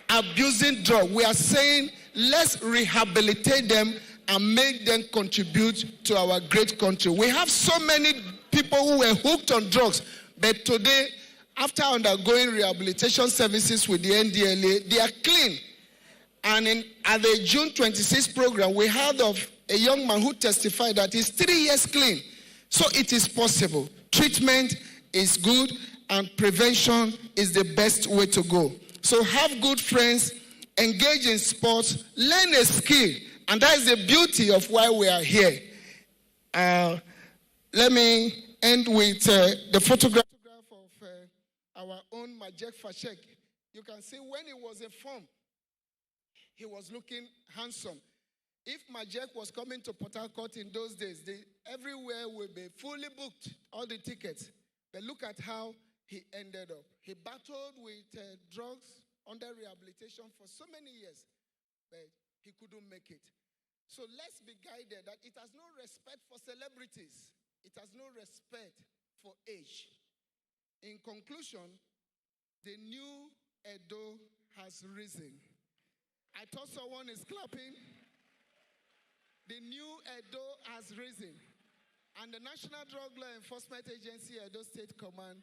abusing drugs. We are saying let's rehabilitate them and make them contribute to our great country. We have so many people who were hooked on drugs, but today, after undergoing rehabilitation services with the NDLEA, they are clean. And at the June 26th program, we heard of a young man who testified that he's 3 years clean. So it is possible. Treatment is good, and prevention is the best way to go. So have good friends, engage in sports, learn a skill, and that is the beauty of why we are here. Let me end with the photograph of our own Majek Fashek. You can see when he was in form, he was looking handsome. If Majek was coming to Port Harcourt in those days, everywhere would be fully booked, all the tickets. But look at how he ended up. He battled with drugs under rehabilitation for so many years, but he couldn't make it. So let's be guided that it has no respect for celebrities. It has no respect for age. In conclusion, the new Edo has risen. I thought someone is clapping. The new Edo has risen. And the National Drug Law Enforcement Agency, Edo State Command,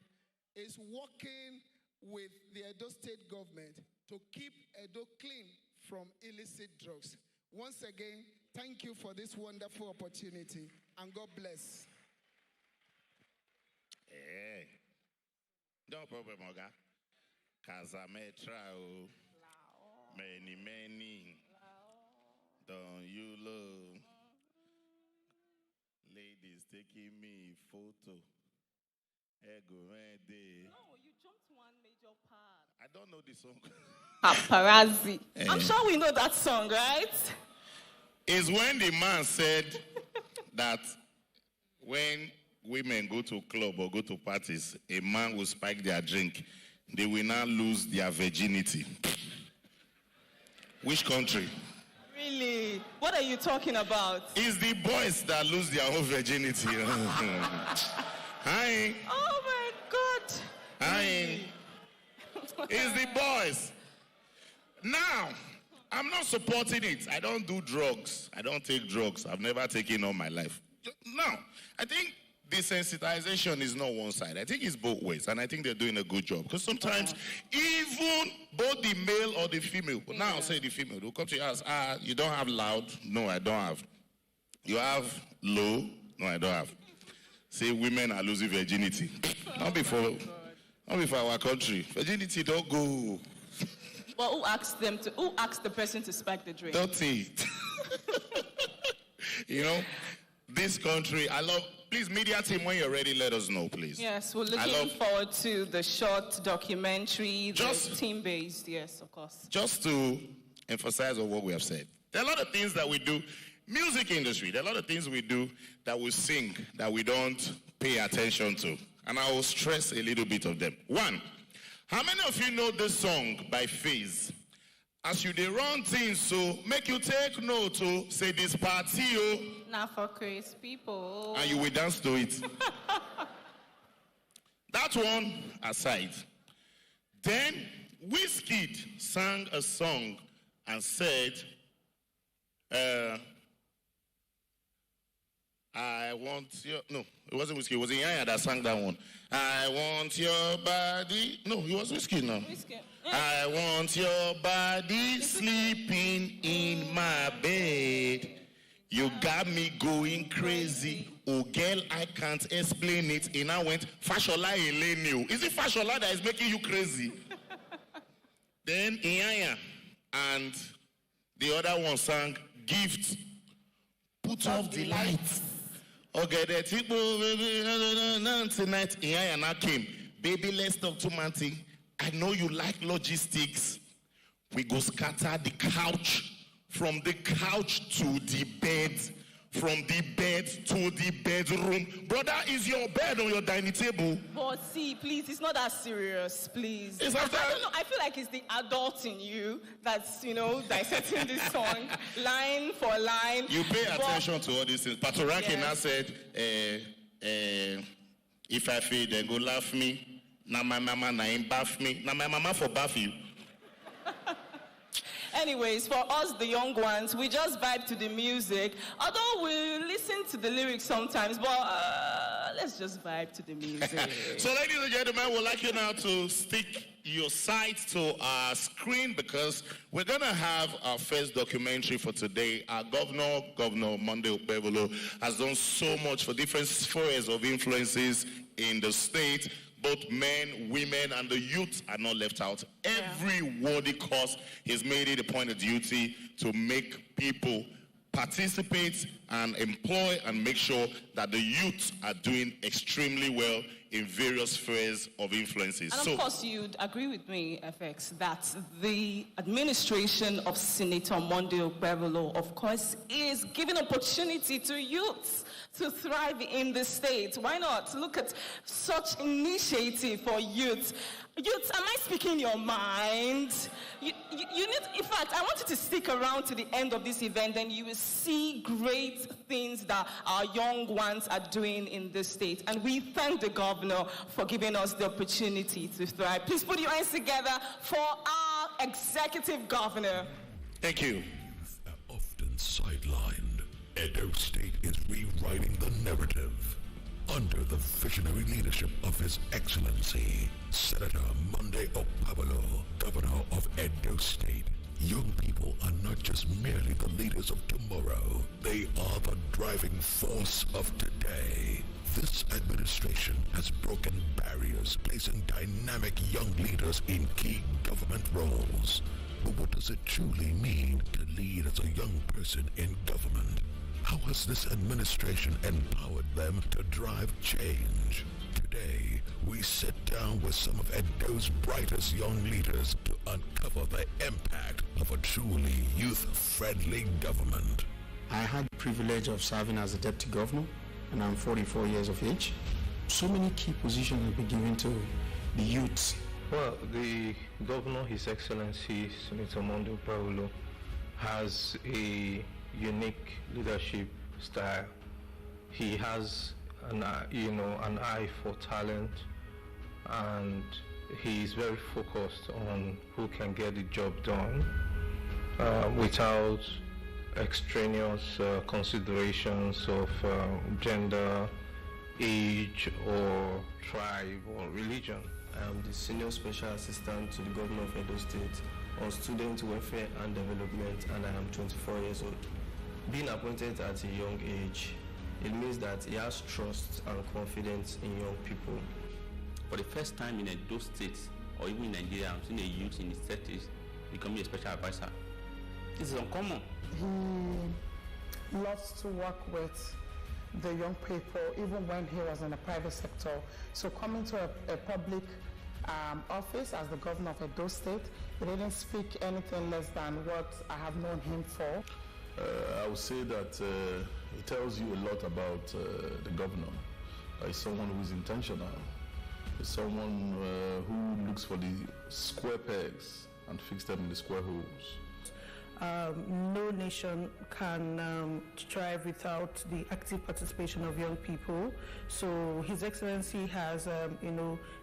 is working with the Edo State government to keep Edo clean from illicit drugs. Once again, thank you for this wonderful opportunity, and God bless. Hey. No problem, Oga. Kazametra, many. Don't you love? Ladies taking me photo. No, you jumped one major part. I don't know this song. Paparazzi. I'm sure we know that song, right? It's when the man said that when women go to club or go to parties, a man will spike their drink. They will now lose their virginity. Which country? Really? What are you talking about? It's the boys that lose their own virginity. Hi. Oh my God. Hi. It's the boys. Now, I'm not supporting it. I don't do drugs. I don't take drugs. I've never taken all my life. Now, I think desensitization is not one side. I think it's both ways, and I think they're doing a good job. Because sometimes, even both the male or the female, but now I'll say the female, they'll come to you and ask, you don't have loud? No, I don't have. You have low? No, I don't have. Say women are losing virginity. Not before our country. Virginity don't go. But who asked the person to spike the drink? Don't say it. You know, this country, I love. Please, media team, when you're ready, let us know, please. Yes, we're looking forward to the short documentary, the team-based, yes, of course. Just to emphasize on what we have said. There are a lot of things that we do. Music industry, there are a lot of things we do that we sing that we don't pay attention to. and I will stress a little bit of them. One, how many of you know this song by Phase? As you dey run things, so make you take note to say this party, oh. Now for Chris people. And you will dance to it. That one aside. Then Wizkid sang a song and said, I want your... No, it wasn't Wizkid. It was Iyanya that sang that one. I want your body... No, it was Wizkid now. Wizkid. I want your body sleeping in my bed. You got me going crazy. Oh, girl, I can't explain it. And I went, Fashola Elenio. Is it Fashola that is making you crazy? Then Iyanya and the other one sang, Gift. Put off the lights. Okay, the people, tonight, Iyanya now came. Baby, let's talk to Manti. I know you like logistics. We go scatter the couch, from the couch to the bed, from the bed to the bedroom. Brother, is your bed on your dining table? But see, please, it's not that serious, please. It's after... I don't know, I feel like it's the adult in you that's, dissecting this song, line for line. You pay attention to all these things. Patoraki now said, if I fail, then go laugh me. Now my mama na him bath me. Now my mama for bath you. Anyways, for us, the young ones, we just vibe to the music. Although we listen to the lyrics sometimes, but let's just vibe to the music. So, ladies and gentlemen, we'd like you now to stick your sights to our screen because we're going to have our first documentary for today. Our Governor Monday Okpebholo, has done so much for different spheres of influences in the state. Both men, women, and the youth are not left out. Every worthy cause, he's made it a point of duty to make people participate and employ and make sure that the youth are doing extremely well in various spheres of influences. And of course, you'd agree with me, FX, that the administration of Senator Monday Okpebholo, of course, is giving opportunity to youths to thrive in the state. Why not look at such initiative for youth? Youth, am I speaking your mind? You need, in fact, I want you to stick around to the end of this event and you will see great things that our young ones are doing in this state. And we thank the governor for giving us the opportunity to thrive. Please put your hands together for our executive governor. Thank you. Youth are often sidelined. Edo State is rewriting the narrative. Under the visionary leadership of His Excellency, Senator Monday Okpebholo, Governor of Edo State, young people are not just merely the leaders of tomorrow, they are the driving force of today. This administration has broken barriers, placing dynamic young leaders in key government roles. But what does it truly mean to lead as a young person in government? How has this administration empowered them to drive change? Today, we sit down with some of Edo's brightest young leaders to uncover the impact of a truly youth-friendly government. I had the privilege of serving as a deputy governor, and I'm 44 years of age. So many key positions have been given to the youth. Well, the governor, His Excellency Senator Monday Okpebholo, has a unique leadership style. He has an eye for talent, and he is very focused on who can get the job done without extraneous considerations of gender, age, or tribe or religion. I am the Senior Special Assistant to the Governor of Edo State on Student Welfare and Development, and I am 24 years old. Being appointed at a young age, it means that he has trust and confidence in young people. For the first time in Edo State, or even in Nigeria, I'm seeing a youth in his 30s becoming a special advisor. This is uncommon. He loves to work with the young people, even when he was in the private sector. So coming to a public office as the governor of Edo State, he didn't speak anything less than what I have known him for. I would say that it tells you a lot about the governor. He's someone who is intentional. someone who looks for the square pegs and fix them in the square holes. No nation can thrive without the active participation of young people. So His Excellency has,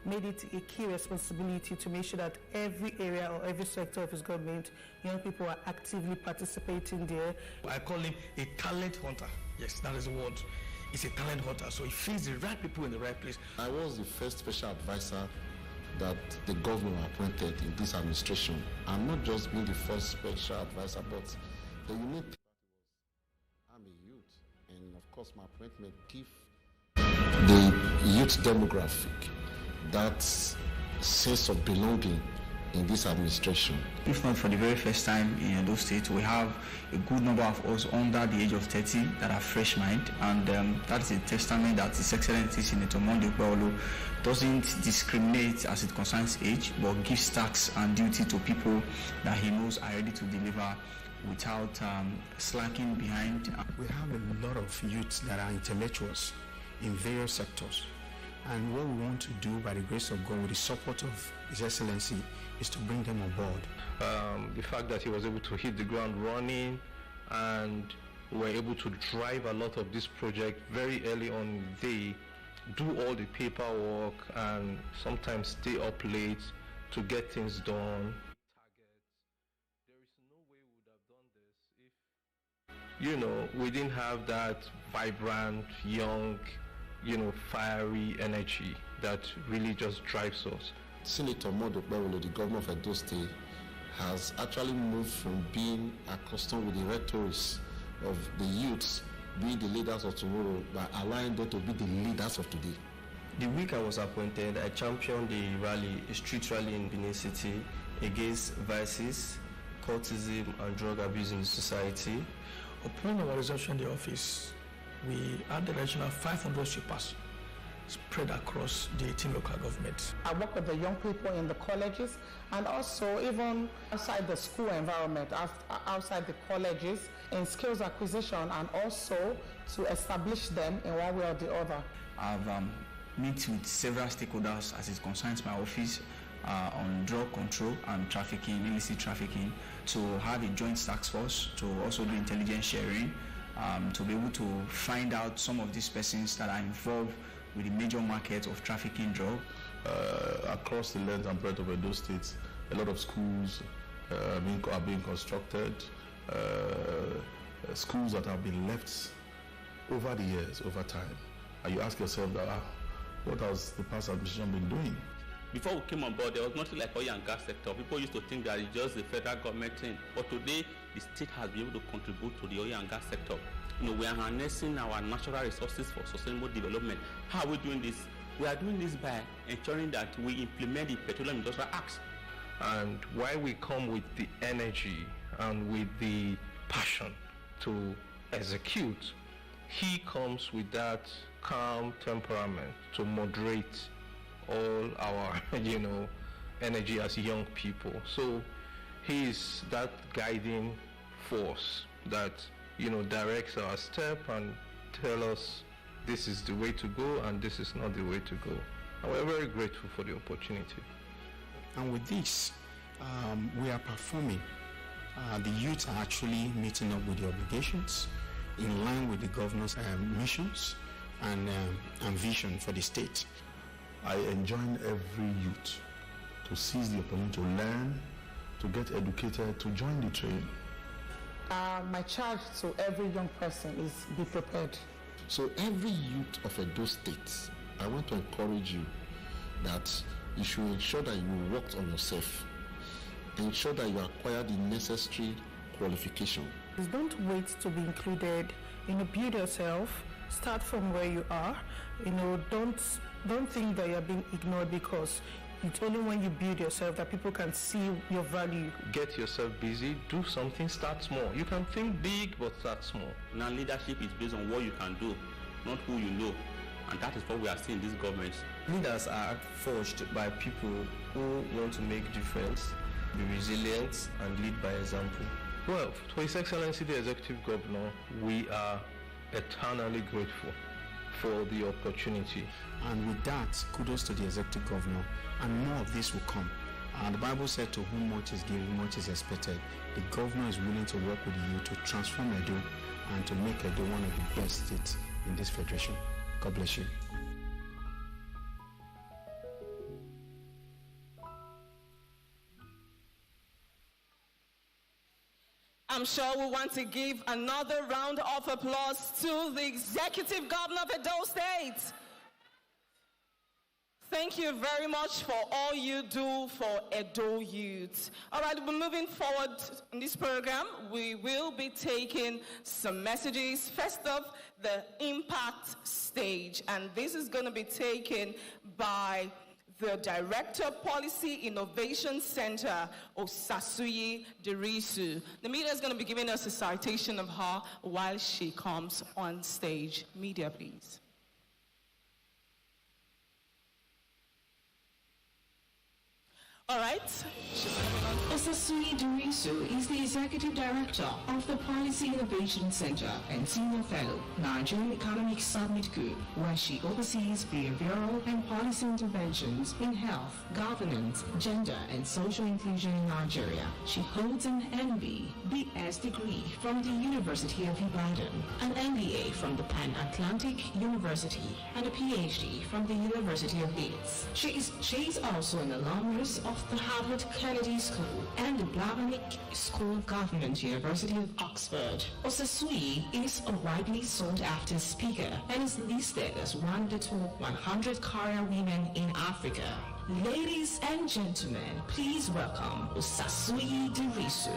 made it a key responsibility to make sure that every area or every sector of his government, young people are actively participating there. I call him a talent hunter. Yes, that is the word. He's a talent hunter, so he finds the right people in the right place. I was the first special advisor that the governor appointed in this administration. I'm not just being the first special advisor, but the unique thing was I'm a youth, and of course my appointment gives the youth demographic that sense of belonging in this administration. If not for the very first time in Edo State, we have a good number of us under the age of 30 that are fresh mind, and that is a testament that His Excellency Senator Monday Okpebholo doesn't discriminate as it concerns age, but gives tax and duty to people that he knows are ready to deliver without slacking behind. We have a lot of youths that are intellectuals in various sectors. And what we want to do, by the grace of God, with the support of His Excellency, is to bring them on board. The fact that he was able to hit the ground running and were able to drive a lot of this project very early on, they do all the paperwork and sometimes stay up late to get things done. We didn't have that vibrant, young, fiery energy that really just drives us. Senator Monday Okpebholo, the governor of Edo State, has actually moved from being accustomed with the rhetoric of the youths being the leaders of tomorrow by allowing them to be the leaders of today. The week I was appointed, I championed a street rally in Benin City against vices, cultism, and drug abuse in the society. Upon our resumption in the office, we had the regional 500 sweepers spread across the 18 local governments. I work with the young people in the colleges and also even outside the school environment, outside the colleges, in skills acquisition, and also to establish them in one way or the other. I've met with several stakeholders as it concerns my office on drug control and trafficking, illicit trafficking, to have a joint task force, to also do intelligence sharing, to be able to find out some of these persons that are involved with the major market of trafficking drug. Across the length and breadth of Edo State, a lot of schools are being constructed, schools that have been left over the years, over time. And you ask yourself, what has the past administration been doing? Before we came on board, there was nothing like oil and gas sector. People used to think that it's just the federal government thing. But today, the state has been able to contribute to the oil and gas sector. We are harnessing our natural resources for sustainable development. How are we doing this? We are doing this by ensuring that we implement the Petroleum Industrial Acts. And why we come with the energy and with the passion to execute, he comes with that calm temperament to moderate all our, energy as young people. So he is that guiding force that, directs our step and tell us this is the way to go and this is not the way to go. And we're very grateful for the opportunity. And with this, we are performing. The youth are actually meeting up with the obligations in line with the governor's missions and vision for the state. I enjoin every youth to seize the opportunity to learn, to get educated, to join the train. My charge to every young person is be prepared. So every youth of Edo State, I want to encourage you that you should ensure that you work on yourself. Ensure that you acquire the necessary qualification. Don't wait to be included. Build yourself. Start from where you are. Don't think that you're being ignored, because it's only when you build yourself that people can see your value. Get yourself busy, do something, start small. You can think big, but start small. Now leadership is based on what you can do, not who you know. And that is what we are seeing in this government. Leaders are forged by people who want to make difference, be resilient, and lead by example. Well, to His Excellency the Executive Governor, we are eternally grateful for the opportunity. And with that, kudos to the executive governor, and more of this will come. The Bible said, to whom much is given, much is expected. The governor is willing to work with you to transform Edo and to make Edo one of the best states in this federation. God bless you. I'm sure we want to give another round of applause to the executive governor of Edo State. Thank you very much for all you do for Edo youth. All right, we're moving forward in this program. We will be taking some messages. First up, the impact stage. And this is going to be taken by the Director Policy Innovation Center, Osasuyi Dirisu. The media is going to be giving us a citation of her while she comes on stage. Media, please. All right. Osasuyi Dirisu is the Executive Director of the Policy Innovation Center and Senior Fellow, Nigerian Economic Summit Group, where she oversees behavioral and policy interventions in health, governance, gender, and social inclusion in Nigeria. She holds an MB, BS degree from the University of Ibadan, an MBA from the Pan-Atlantic University, and a PhD from the University of Leeds. She is also an alumnus of the Harvard Kennedy School and the Blavatnik School of Government, University of Oxford. Osasuyi is a widely sought after speaker and is listed as one of the top 100 career women in Africa. Ladies and gentlemen, please welcome Osasuyi Dirisu.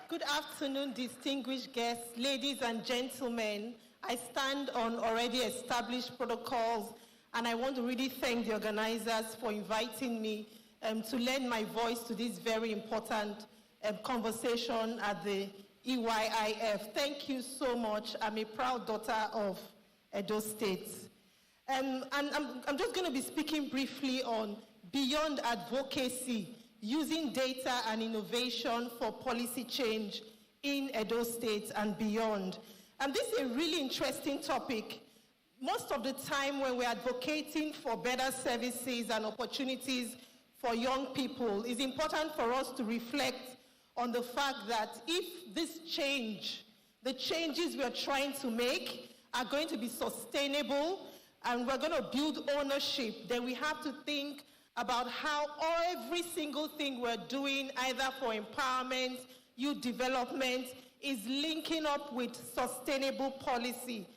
Good afternoon, distinguished guests, ladies and gentlemen. I stand on already established protocols, and I want to really thank the organizers for inviting me to lend my voice to this very important conversation at the EYIF. Thank you so much. I'm a proud daughter of Edo State. And I'm just going to be speaking briefly on beyond advocacy, using data and innovation for policy change in Edo State and beyond. And this is a really interesting topic. Most of the time when we're advocating for better services and opportunities for young people, it's important for us to reflect on the fact that if this change, the changes we're trying to make are going to be sustainable and we're going to build ownership, then we have to think about how every single thing we're doing, either for empowerment, youth development, is linking up with sustainable policy.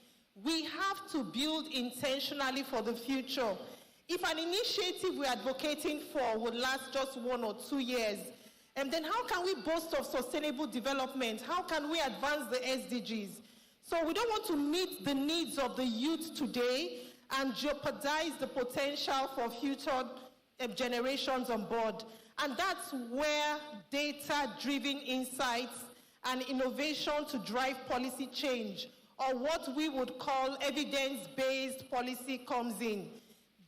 We have to build intentionally for the future. If an initiative we're advocating for would last just 1 or 2 years, and then how can we boast of sustainable development? How can we advance the SDGs? So we don't want to meet the needs of the youth today and jeopardize the potential for future generations on board. And that's where data-driven insights and innovation to drive policy change, or what we would call evidence-based policy, comes in.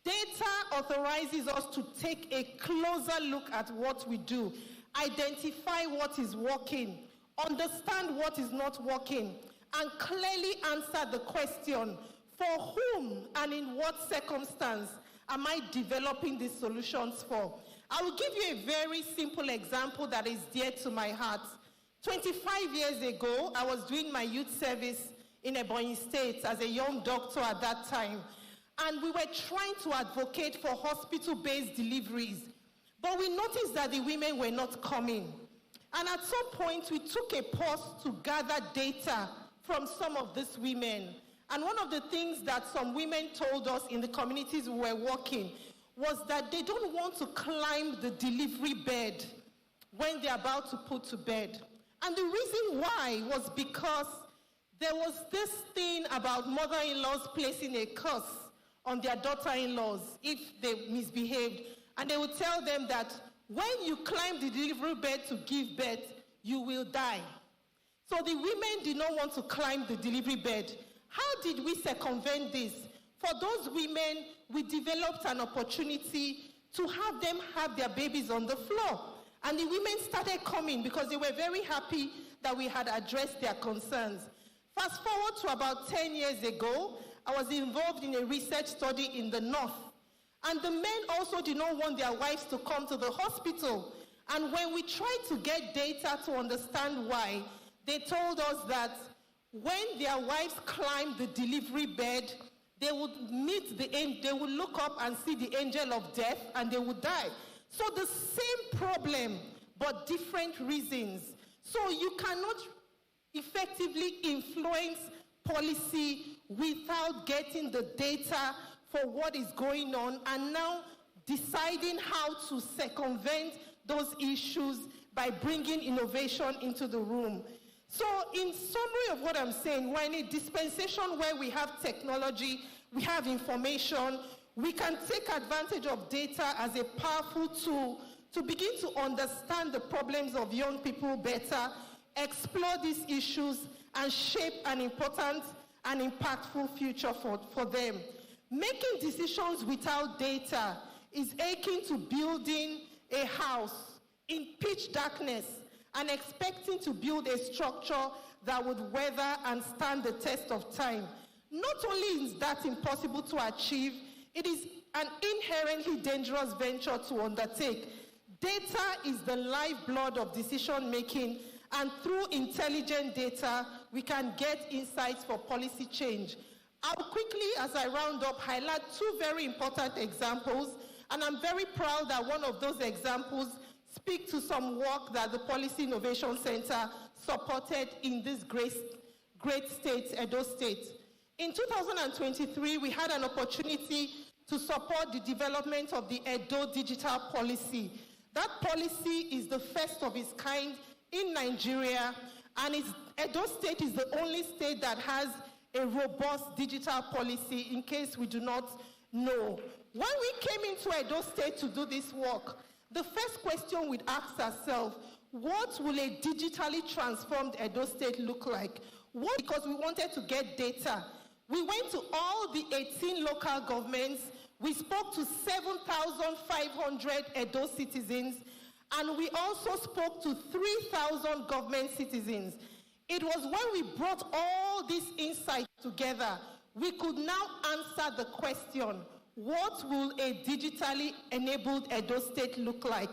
Data authorizes us to take a closer look at what we do, identify what is working, understand what is not working, and clearly answer the question, for whom and in what circumstance am I developing these solutions for? I will give you a very simple example that is dear to my heart. 25 years ago, I was doing my youth service in Ebonyi State as a young doctor at that time. And we were trying to advocate for hospital-based deliveries. But we noticed that the women were not coming. And at some point, we took a pause to gather data from some of these women. And one of the things that some women told us in the communities we were working was that they don't want to climb the delivery bed when they're about to put to bed. And the reason why was because there was this thing about mother-in-laws placing a curse on their daughter-in-laws if they misbehaved. And they would tell them that when you climb the delivery bed to give birth, you will die. So the women did not want to climb the delivery bed. How did we circumvent this? For those women, we developed an opportunity to have them have their babies on the floor. And the women started coming because they were very happy that we had addressed their concerns. Fast forward to about 10 years ago, I was involved in a research study in the north. And the men also did not want their wives to come to the hospital. And when we tried to get data to understand why, they told us that when their wives climbed the delivery bed, they would they would look up and see the angel of death and they would die. So the same problem, but different reasons. So you cannot effectively influence policy without getting the data for what is going on and now deciding how to circumvent those issues by bringing innovation into the room. So in summary of what I'm saying, we're in a dispensation where we have technology, we have information, we can take advantage of data as a powerful tool to begin to understand the problems of young people better, explore these issues, and shape an important and impactful future for them. Making decisions without data is akin to building a house in pitch darkness and expecting to build a structure that would weather and stand the test of time. Not only is that impossible to achieve, it is an inherently dangerous venture to undertake. Data is the lifeblood of decision making, and through intelligent data, we can get insights for policy change. I'll quickly, as I round up, highlight two very important examples, and I'm very proud that one of those examples speak to some work that the Policy Innovation Center supported in this great state, Edo State. In 2023, we had an opportunity to support the development of the Edo Digital Policy. That policy is the first of its kind in Nigeria, and Edo State is the only state that has a robust digital policy, in case we do not know. When we came into Edo State to do this work, the first question we'd ask ourselves, what will a digitally transformed Edo State look like? Because we wanted to get data. We went to all the 18 local governments, we spoke to 7,500 Edo citizens, and we also spoke to 3,000 government citizens. It was when we brought all these insights together, we could now answer the question, what will a digitally enabled Edo State look like?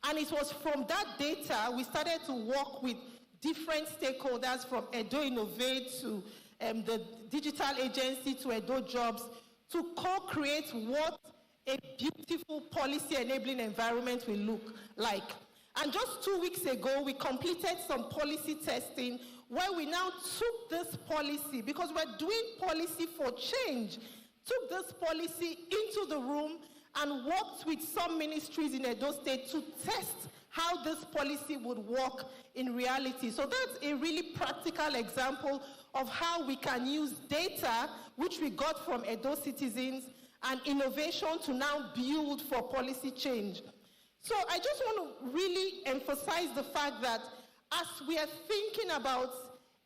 And it was from that data we started to work with different stakeholders, from Edo Innovate to the digital agency to Edo Jobs, to co-create what a beautiful policy enabling environment will look like. And just 2 weeks ago, we completed some policy testing where we now took this policy, because we're doing policy for change, took this policy into the room and worked with some ministries in Edo State to test how this policy would work in reality. So that's a really practical example of how we can use data, which we got from Edo citizens, and innovation to now build for policy change. So I just want to really emphasize the fact that as we are thinking about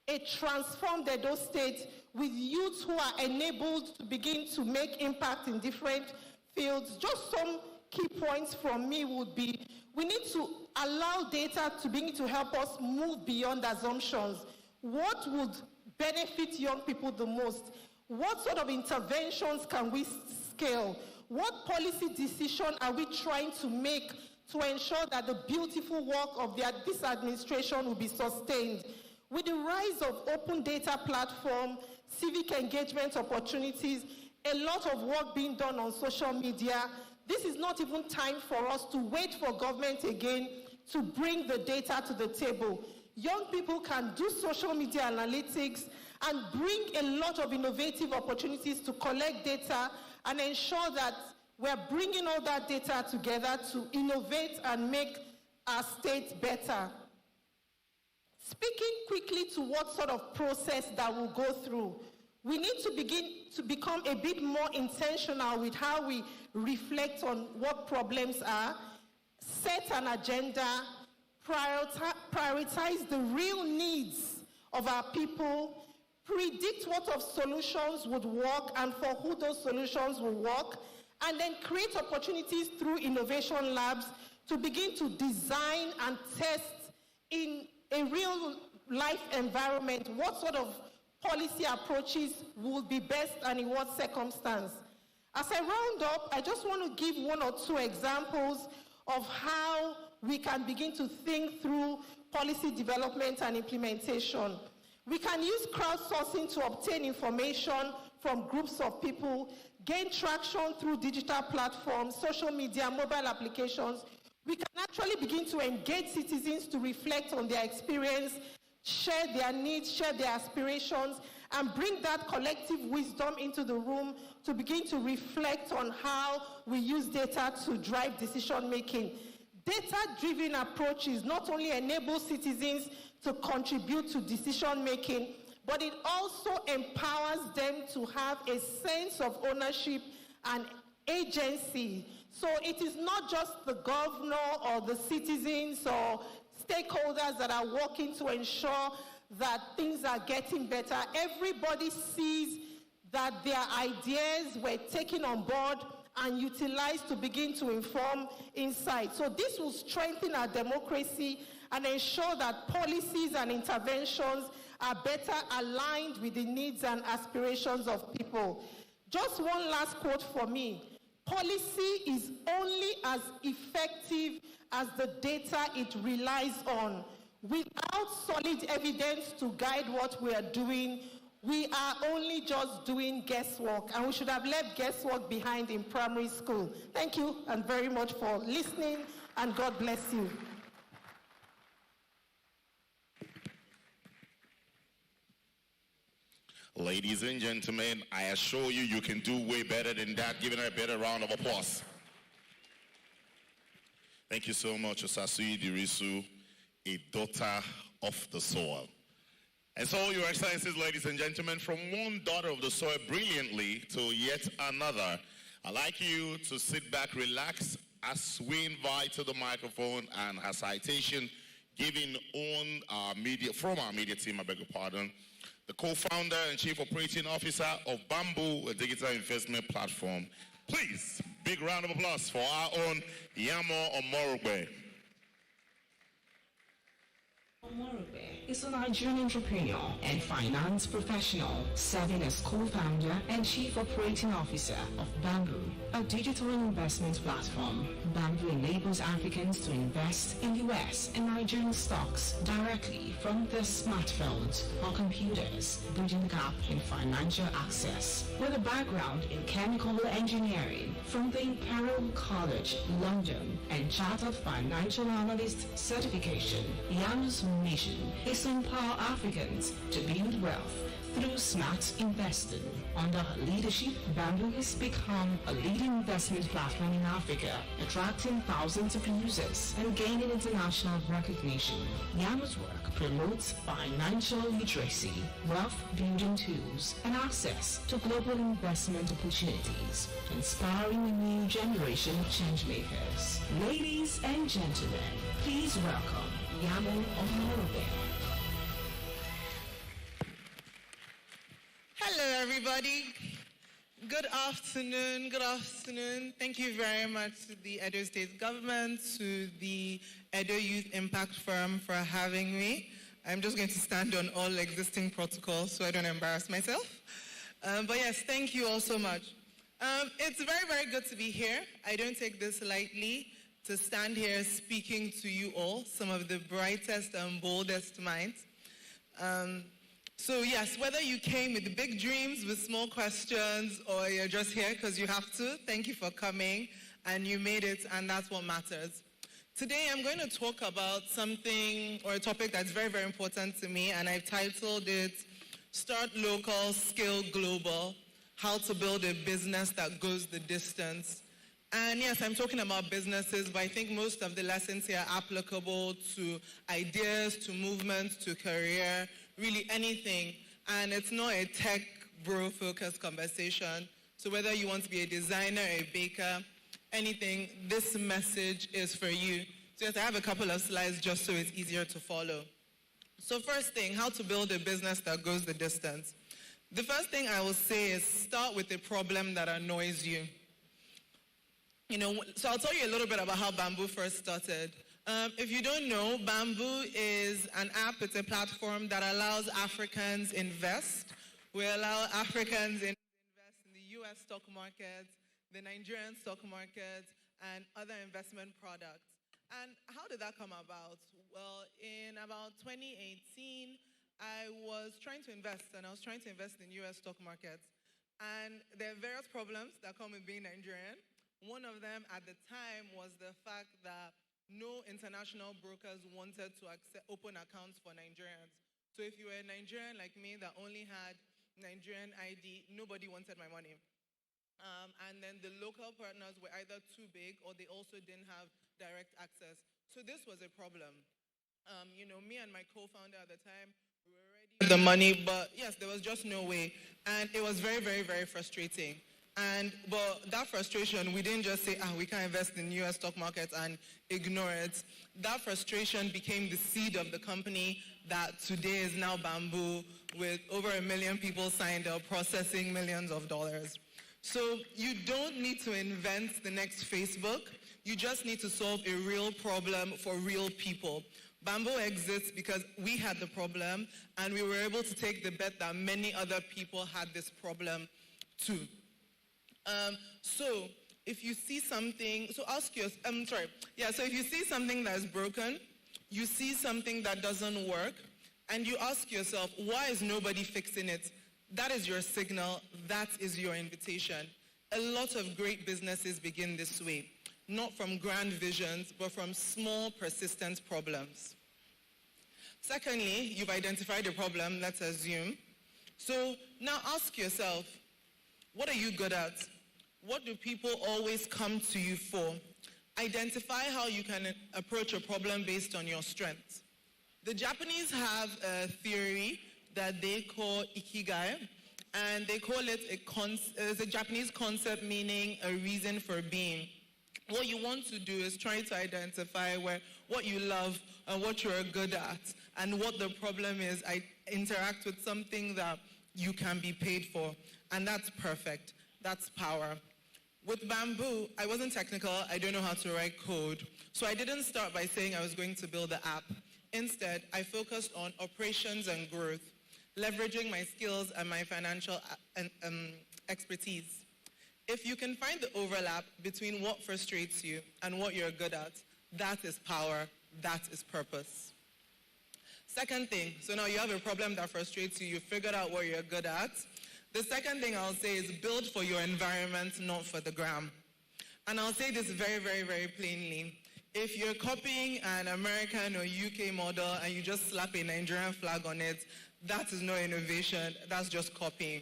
a transformed Edo State with youths who are enabled to begin to make impact in different fields, just some key points from me would be, we need to allow data to begin to help us move beyond assumptions. What would benefit young people the most? What sort of interventions can we scale? What policy decision are we trying to make to ensure that the beautiful work of this administration will be sustained? With the rise of open data platform, civic engagement opportunities, a lot of work being done on social media, this is not even time for us to wait for government again to bring the data to the table. Young people can do social media analytics and bring a lot of innovative opportunities to collect data and ensure that we're bringing all that data together to innovate and make our state better. Speaking quickly to what sort of process that we'll go through, we need to begin to become a bit more intentional with how we reflect on what problems are, set an agenda, prioritize the real needs of our people, predict what of solutions would work and for who those solutions will work, and then create opportunities through innovation labs to begin to design and test in a real life environment what sort of policy approaches would be best and in what circumstance. As I round up, I just want to give one or two examples of how we can begin to think through policy development and implementation. We can use crowdsourcing to obtain information from groups of people, gain traction through digital platforms, social media, mobile applications. We can actually begin to engage citizens to reflect on their experience, share their needs, share their aspirations, and bring that collective wisdom into the room to begin to reflect on how we use data to drive decision-making. Data-driven approaches not only enable citizens to contribute to decision-making, but it also empowers them to have a sense of ownership and agency. So it is not just the governor or the citizens or stakeholders that are working to ensure that things are getting better. Everybody sees that their ideas were taken on board and utilized to begin to inform insight. So this will strengthen our democracy and ensure that policies and interventions are better aligned with the needs and aspirations of people. Just one last quote for me. Policy is only as effective as the data it relies on. Without solid evidence to guide what we are doing, we are only just doing guesswork, and we should have left guesswork behind in primary school. Thank you and very much for listening, and God bless you. Ladies and gentlemen, I assure you, you can do way better than that. Give her a better round of applause. Thank you so much, Osasui Dirisu, a daughter of the soil. And so, Your Excellencies, ladies and gentlemen, from one daughter of the soil brilliantly to yet another, I'd like you to sit back, relax, as we invite to the microphone and her citation given on our media, from our media team, I beg your pardon, the co-founder and chief operating officer of Bamboo, a digital investment platform. Please, big round of applause for our own Yamo Omorogbe. Omorogbe is a Nigerian entrepreneur and finance professional, serving as co-founder and chief operating officer of Bamboo, a digital investment platform. Bamboo enables Africans to invest in US and Nigerian stocks directly from their smartphones or computers, bridging the gap in financial access. With a background in chemical engineering from the Imperial College, London, and Chartered Financial Analyst certification, Yamu's mission is to empower Africans to build wealth through smart investing. Under her leadership, Bamboo has become a leading investment platform in Africa, attracting thousands of users and gaining international recognition. Yamu's work promotes financial literacy, wealth building tools, and access to global investment opportunities, inspiring a new generation of changemakers. Ladies and gentlemen, please welcome Yamu Omorogbe. Hello, everybody. Good afternoon. Good afternoon. Thank you very much to the Edo State government, to the Edo Youth Impact Forum for having me. I'm just going to stand on all existing protocols so I don't embarrass myself. But yes, thank you all so much. It's very, very good to be here. I don't take this lightly to stand here speaking to you all, some of the brightest and boldest minds. So yes, whether you came with big dreams, with small questions, or you're just here because you have to, thank you for coming, and you made it, and that's what matters. Today I'm going to talk about something, or a topic that's very, very important to me, and I've titled it, Start Local, Scale Global, How to Build a Business That Goes the Distance. And yes, I'm talking about businesses, but I think most of the lessons here are applicable to ideas, to movements, to career, really anything. And it's not a tech bro-focused conversation. So whether you want to be a designer, a baker, anything, this message is for you. So yes, I have a couple of slides just so it's easier to follow. So first thing, how to build a business that goes the distance. The first thing I will say is start with a problem that annoys you. So I'll tell you a little bit about how Bamboo first started. If you don't know, Bamboo is an app. It's a platform that allows Africans invest. We allow Africans invest in the U.S. stock market, the Nigerian stock market, and other investment products. And how did that come about? Well, in about 2018, I was trying to invest, and I was trying to invest in U.S. stock markets. And there are various problems that come with being Nigerian. One of them at the time was the fact that no international brokers wanted to open accounts for Nigerians. So if you were a Nigerian like me that only had Nigerian ID, nobody wanted my money. And then the local partners were either too big or they also didn't have direct access. So this was a problem. Me and my co-founder at the time, we were ready the money, but yes, there was just no way. And it was very, very, very frustrating. But that frustration, we didn't just say, we can't invest in U.S. stock markets and ignore it. That frustration became the seed of the company that today is now Bamboo, with over 1 million people signed up, processing millions of dollars. So you don't need to invent the next Facebook. You just need to solve a real problem for real people. Bamboo exists because we had the problem, and we were able to take the bet that many other people had this problem too. So if you see something, so if you see something that is broken, you see something that doesn't work, and you ask yourself, why is nobody fixing it? That is your signal, that is your invitation. A lot of great businesses begin this way, not from grand visions, but from small, persistent problems. Secondly, you've identified a problem, let's assume. So now ask yourself, what are you good at? What do people always come to you for? Identify how you can approach a problem based on your strengths. The Japanese have a theory that they call ikigai, and they call it it's a Japanese concept meaning a reason for being. What you want to do is try to identify what you love and what you're good at, and what the problem is. I interact with something that you can be paid for, and that's perfect. That's power. With Bamboo, I wasn't technical. I don't know how to write code. So I didn't start by saying I was going to build the app. Instead, I focused on operations and growth, leveraging my skills and my financial expertise. If you can find the overlap between what frustrates you and what you're good at, that is power, that is purpose. Second thing, so now you have a problem that frustrates you, you figured out what you're good at. The second thing I'll say is build for your environment, not for the gram. And I'll say this very, very, very plainly. If you're copying an American or UK model and you just slap a Nigerian flag on it, that is no innovation, that's just copying.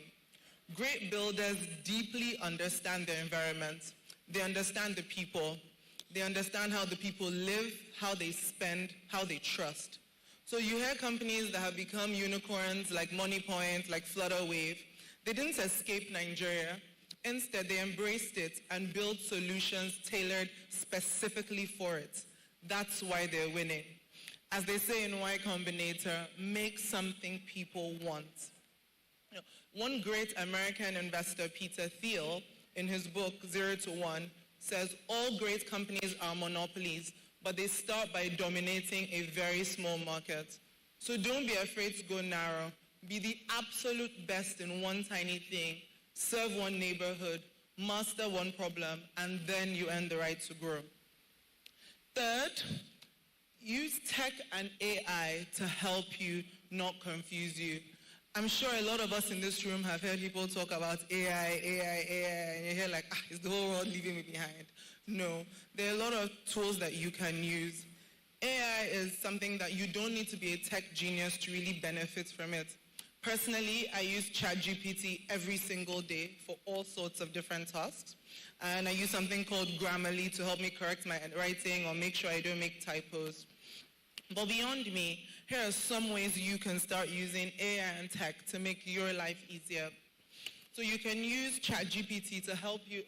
Great builders deeply understand their environment. They understand the people. They understand how the people live, how they spend, how they trust. So you hear companies that have become unicorns like MoneyPoint, like Flutterwave. They didn't escape Nigeria. Instead, they embraced it and built solutions tailored specifically for it. That's why they're winning. As they say in Y Combinator, make something people want. One great American investor, Peter Thiel, in his book 0 to 1, says all great companies are monopolies, but they start by dominating a very small market. So don't be afraid to go narrow. Be the absolute best in one tiny thing. Serve one neighborhood, master one problem, and then you earn the right to grow. Third, use tech and AI to help you, not confuse you. I'm sure a lot of us in this room have heard people talk about AI, and you hear like, is the whole world leaving me behind? No, there are a lot of tools that you can use. AI is something that you don't need to be a tech genius to really benefit from it. Personally, I use ChatGPT every single day for all sorts of different tasks. And I use something called Grammarly to help me correct my writing or make sure I don't make typos. But beyond me, here are some ways you can start using AI and tech to make your life easier. So you can use ChatGPT to help you,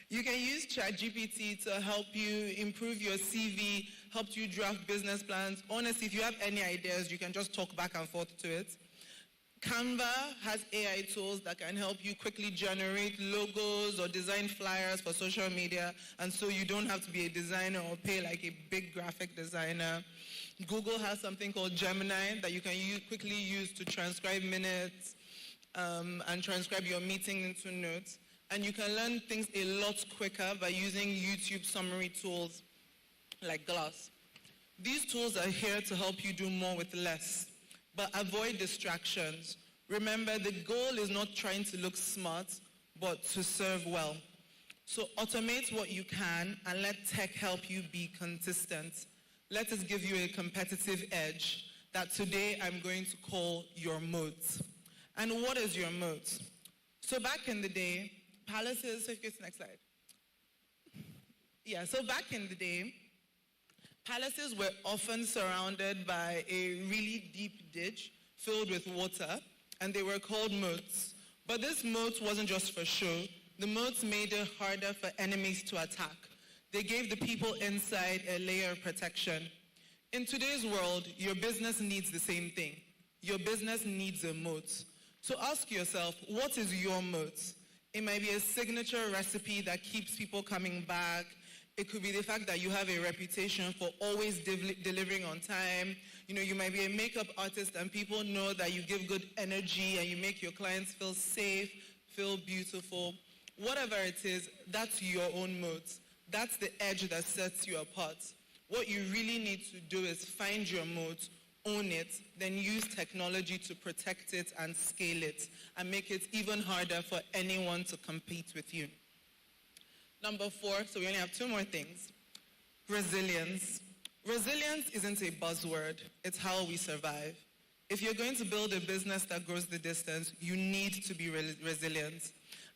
You can use ChatGPT to help you improve your CV, help you draft business plans. Honestly, if you have any ideas, you can just talk back and forth to it. Canva has AI tools that can help you quickly generate logos or design flyers for social media, and so you don't have to be a designer or pay like a big graphic designer. Google has something called Gemini that you can quickly use to transcribe minutes and transcribe your meeting into notes. And you can learn things a lot quicker by using YouTube summary tools like Glass. These tools are here to help you do more with less, but avoid distractions. Remember, the goal is not trying to look smart, but to serve well. So automate what you can and let tech help you be consistent. Let us give you a competitive edge that today I'm going to call your moat. And what is your moat? So back in the day, palaces, so if you go to the next slide. Yeah, so back in the day, palaces were often surrounded by a really deep ditch filled with water, and they were called moats. But this moat wasn't just for show. The moats made it harder for enemies to attack. They gave the people inside a layer of protection. In today's world, your business needs the same thing. Your business needs a moat. So ask yourself, what is your moat? It might be a signature recipe that keeps people coming back. It could be the fact that you have a reputation for always delivering on time. You know, you might be a makeup artist and people know that you give good energy and you make your clients feel safe, feel beautiful. Whatever it is, that's your own moat. That's the edge that sets you apart. What you really need to do is find your moat, own it, then use technology to protect it and scale it and make it even harder for anyone to compete with you. Number 4, so we only have 2 more things. Resilience. Resilience isn't a buzzword, it's how we survive. If you're going to build a business that grows the distance, you need to be resilient.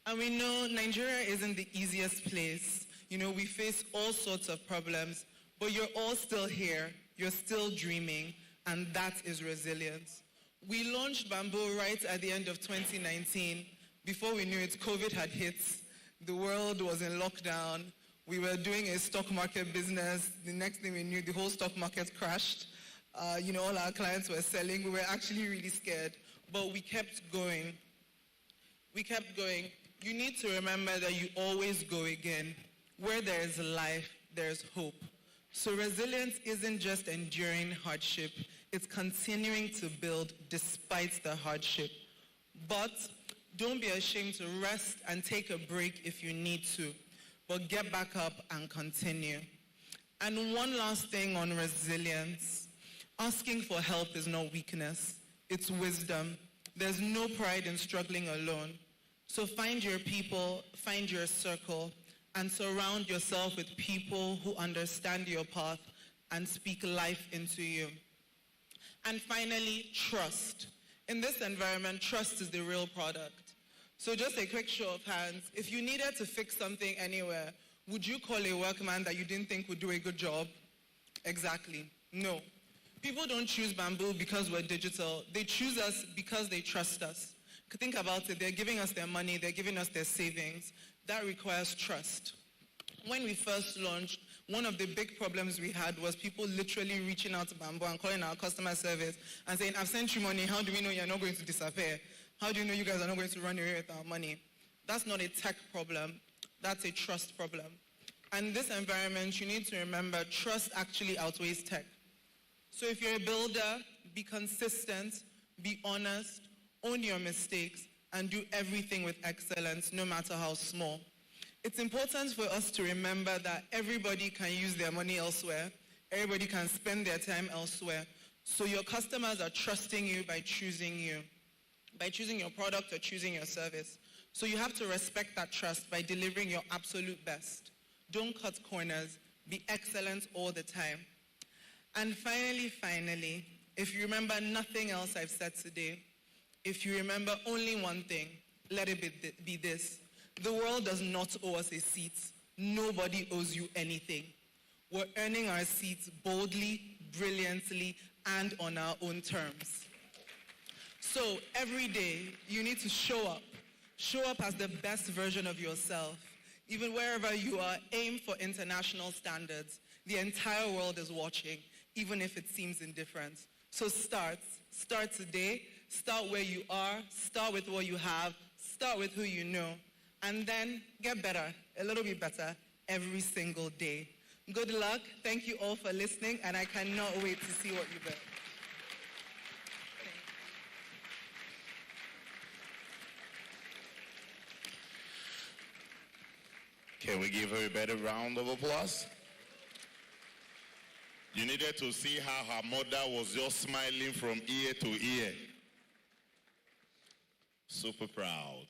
And we know Nigeria isn't the easiest place. You know, we face all sorts of problems, but you're all still here, you're still dreaming, and that is resilience. We launched Bamboo right at the end of 2019. Before we knew it, COVID had hit. The world was in lockdown. We were doing a stock market business. The next thing we knew, the whole stock market crashed. You know, all our clients were selling. We were actually really scared, but we kept going. We kept going. You need to remember that you always go again. Where there is life, there's hope. So resilience isn't just enduring hardship. It's continuing to build despite the hardship. But don't be ashamed to rest and take a break if you need to, but get back up and continue. And one last thing on resilience. Asking for help is not weakness, it's wisdom. There's no pride in struggling alone. So find your people, find your circle, and surround yourself with people who understand your path and speak life into you. And finally, trust. In this environment, trust is the real product. So just a quick show of hands. If you needed to fix something anywhere, would you call a workman that you didn't think would do a good job? Exactly. No. People don't choose Bamboo because we're digital. They choose us because they trust us. Think about it. They're giving us their money. They're giving us their savings. That requires trust. When we first launched, one of the big problems we had was people literally reaching out to Bamboo and calling our customer service and saying, I've sent you money. How do we know you're not going to disappear? How do you know you guys are not going to run away with our money? That's not a tech problem. That's a trust problem. And in this environment, you need to remember trust actually outweighs tech. So if you're a builder, be consistent, be honest, own your mistakes, and do everything with excellence, no matter how small. It's important for us to remember that everybody can use their money elsewhere. Everybody can spend their time elsewhere. So your customers are trusting you by choosing your product or choosing your service. So you have to respect that trust by delivering your absolute best. Don't cut corners. Be excellent all the time. And finally, if you remember nothing else I've said today, if you remember only one thing, let it be this. The world does not owe us a seat. Nobody owes you anything. We're earning our seats boldly, brilliantly, and on our own terms. So every day, you need to show up. Show up as the best version of yourself. Even wherever you are, aim for international standards. The entire world is watching, even if it seems indifferent. So start today. Start where you are, start with what you have, start with who you know, and then get better, a little bit better every single day. Good luck. Thank you all for listening, and I cannot wait to see what you build. Can we give her a better round of applause? You needed to see how her mother was just smiling from ear to ear. Super proud.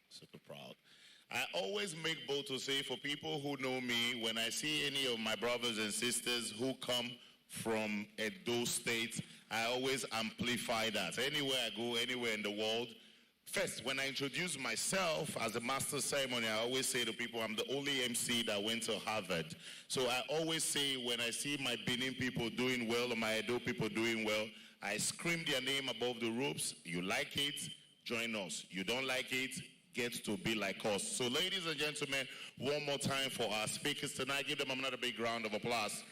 Super proud. I always make bold to say, for people who know me, when I see any of my brothers and sisters who come from Edo State, I always amplify that. Anywhere I go, anywhere in the world, first, when I introduce myself as a master ceremony, I always say to people, I'm the only MC that went to Harvard. So I always say, when I see my Benin people doing well or my Edo people doing well, I scream their name above the ropes. You like it, join us. You don't like it, get to be like us. So ladies and gentlemen, one more time for our speakers tonight. Give them another big round of applause.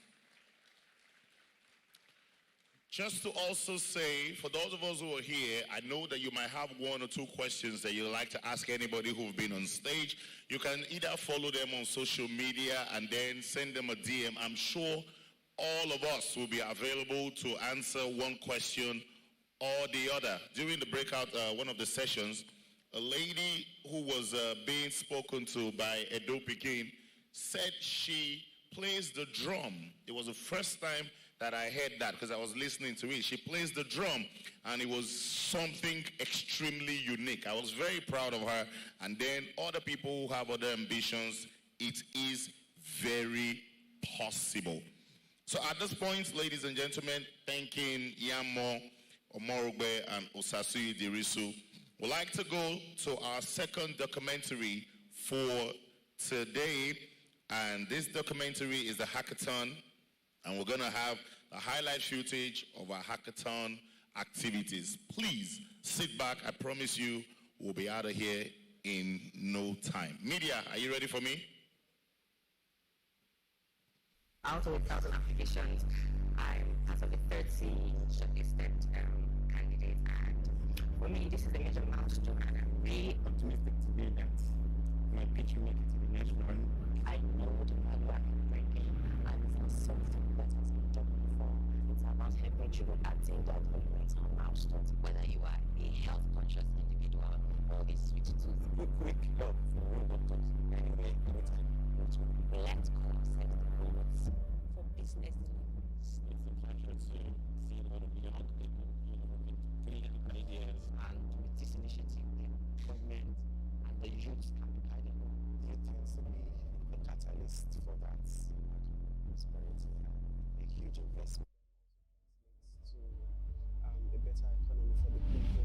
Just to also say, for those of us who are here, I know that you might have one or two questions that you'd like to ask anybody who've been on stage. You can either follow them on social media and then send them a DM. I'm sure all of us will be available to answer one question or the other. During the breakout, one of the sessions, a lady who was being spoken to by Edo Pikin said she plays the drum. It was the first time that I heard that because I was listening to it. She plays the drum, and it was something extremely unique. I was very proud of her. And then other people who have other ambitions, it is very possible. So at this point, ladies and gentlemen, thanking Yamo, Omorogbe, and Osasu Dirisu, we'd like to go to our second documentary for today. And this documentary is the Hackathon. And we're going to have a highlight footage of our hackathon activities. Please sit back. I promise you we'll be out of here in no time. Media, are you ready for me? Out of 1,000 applications, I'm part of the 30 shortlisted candidates. And for me, this is a major milestone. And I'm really optimistic today that my pitch will make it to the next round. I know the value I can bring in, and it's not something that has been done before. It's about helping children attain that developmental milestones, whether you are a health-conscious individual or a sweet tooth. Quick help from one doctors anywhere, anytime. Which will let call ourselves the robots for business. It's a pleasure to see a lot of young people, with brilliant ideas, and with this initiative, the government and the youth can be guided. It tends to be the catalyst for that prosperity, and a huge investment to a better economy for the people.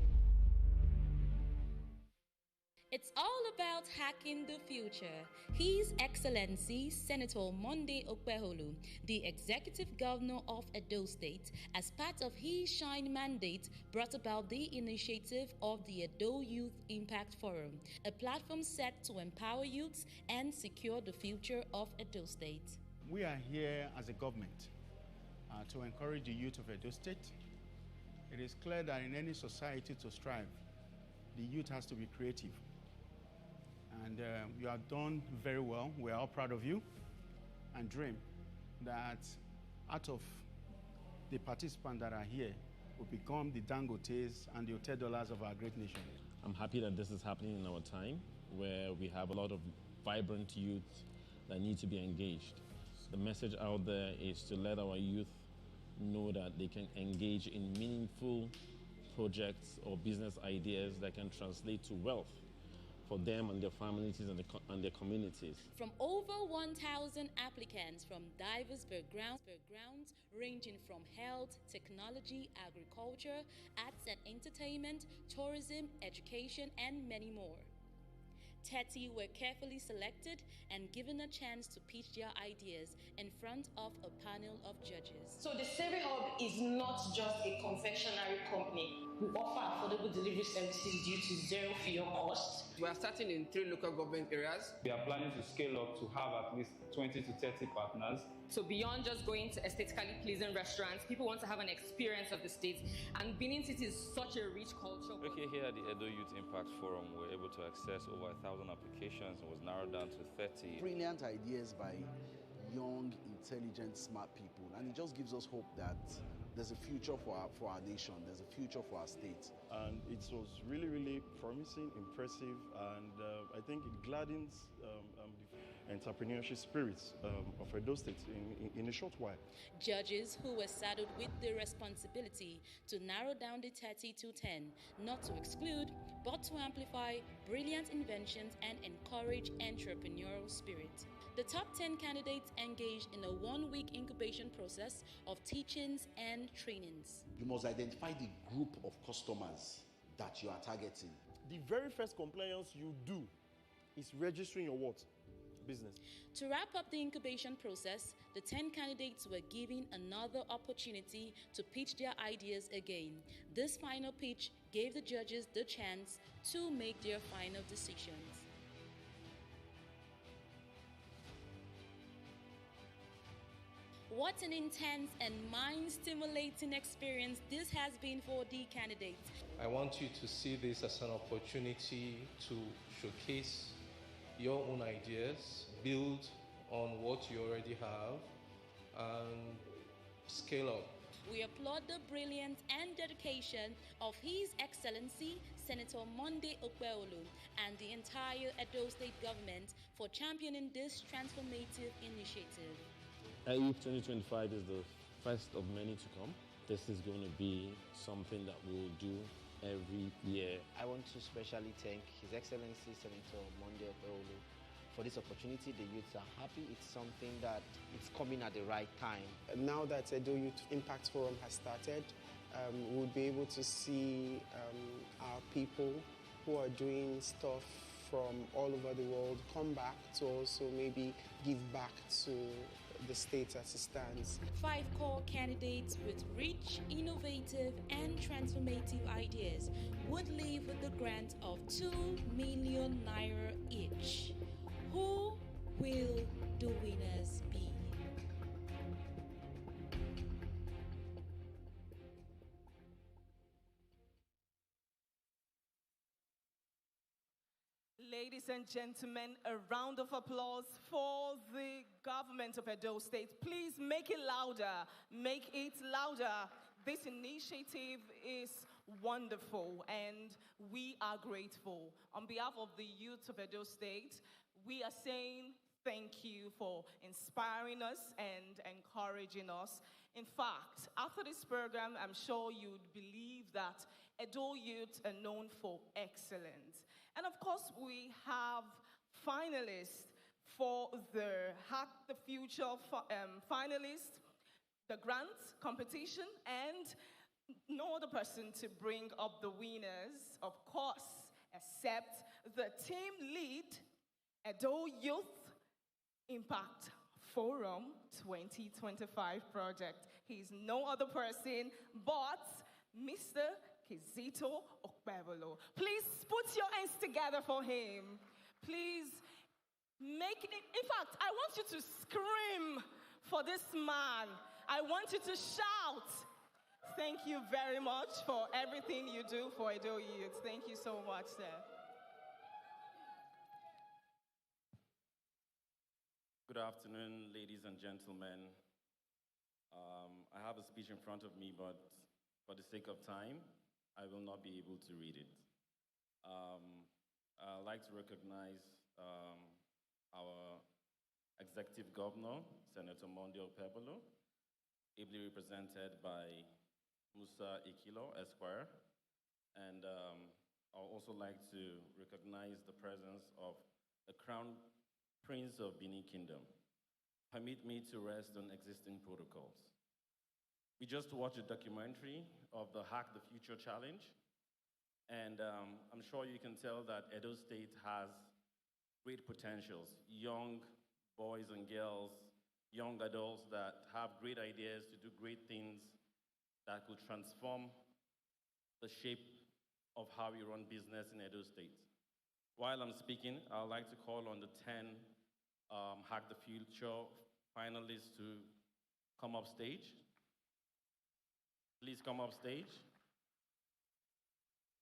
It's all about hacking the future. His Excellency Senator Monday Okpeholo, the Executive Governor of Edo State, as part of his Shine mandate, brought about the initiative of the Edo Youth Impact Forum, a platform set to empower youths and secure the future of Edo State. We are here as a government to encourage the youth of Edo State. It is clear that in any society to strive, the youth has to be creative. And you have done very well. We are all proud of you and dream that out of the participants that are here will become the Dangotes and the $10 of our great nation. I'm happy that this is happening in our time where we have a lot of vibrant youth that need to be engaged. The message out there is to let our youth know that they can engage in meaningful projects or business ideas that can translate to wealth for them and their families and their communities. From over 1,000 applicants from diverse backgrounds ranging from health, technology, agriculture, arts and entertainment, tourism, education, and many more. 30 were carefully selected and given a chance to pitch their ideas in front of a panel of judges. So the Survey Hub is not just a confectionery company. We offer affordable delivery services due to zero fuel cost. We are starting in 3 local government areas. We are planning to scale up to have at least 20 to 30 partners. So beyond just going to aesthetically pleasing restaurants, people want to have an experience of the state. And Benin City is such a rich culture. Okay, here at the Edo Youth Impact Forum, we were able to access over 1,000 applications and was narrowed down to 30. Brilliant ideas by young, intelligent, smart people. And it just gives us hope that there's a future for our nation, there's a future for our state. And it was really, really promising, impressive, and I think it gladdens the entrepreneurship spirits of Edo State in a short while. Judges who were saddled with the responsibility to narrow down the 30 to 10, not to exclude, but to amplify brilliant inventions and encourage entrepreneurial spirit. The top 10 candidates engaged in a 1-week incubation process of teachings and trainings. You must identify the group of customers that you are targeting. The very first compliance you do is registering your what? Business. To wrap up the incubation process, the 10 candidates were given another opportunity to pitch their ideas again. This final pitch gave the judges the chance to make their final decisions. What an intense and mind-stimulating experience this has been for the candidates. I want you to see this as an opportunity to showcase your own ideas, build on what you already have, and scale up. We applaud the brilliance and dedication of His Excellency Senator Monday Okpeolu and the entire Edo State government for championing this transformative initiative. Eyif 2025 is the first of many to come. This is going to be something that we'll do every year. I want to specially thank His Excellency Senator Monday Okpeolu for this opportunity. The youths are happy. It's something that it's coming at the right time. Now that Edo Youth Impact Forum has started, we'll be able to see our people who are doing stuff from all over the world come back to also maybe give back to the state as it stands. 5 core candidates with rich, innovative and transformative ideas would leave with the grant of 2 million naira each. Who will the winners be? Ladies and gentlemen, a round of applause for the government of Edo State. Please make it louder. Make it louder. This initiative is wonderful and we are grateful. On behalf of the youth of Edo State, we are saying thank you for inspiring us and encouraging us. In fact, after this program, I'm sure you'd believe that Edo youth are known for excellence. And of course, we have finalists for the Hack the Future finalists, the grant competition, and no other person to bring up the winners, of course, except the team lead, Edo Youth Impact Forum 2025 project. He's no other person but Mr. Kizito Okpeolu. Please put your hands together for him. Please make it. In fact, I want you to scream for this man. I want you to shout. Thank you very much for everything you do for Edo Youth. Thank you so much, sir. Good afternoon, ladies and gentlemen. I have a speech in front of me, but for the sake of time, I will not be able to read it. I'd like to recognize our Executive Governor, Senator Monday Okpeolu, ably represented by Musa Ikilo, Esquire. And I'd also like to recognize the presence of the Crown Prince of Benin Kingdom. Permit me to rest on existing protocols. We just watched a documentary of the Hack the Future Challenge, and I'm sure you can tell that Edo State has great potentials, young boys and girls, young adults that have great ideas to do great things that could transform the shape of how we run business in Edo State. While I'm speaking, I'd like to call on the 10 Hack the Future finalists to come up stage. Please come up stage.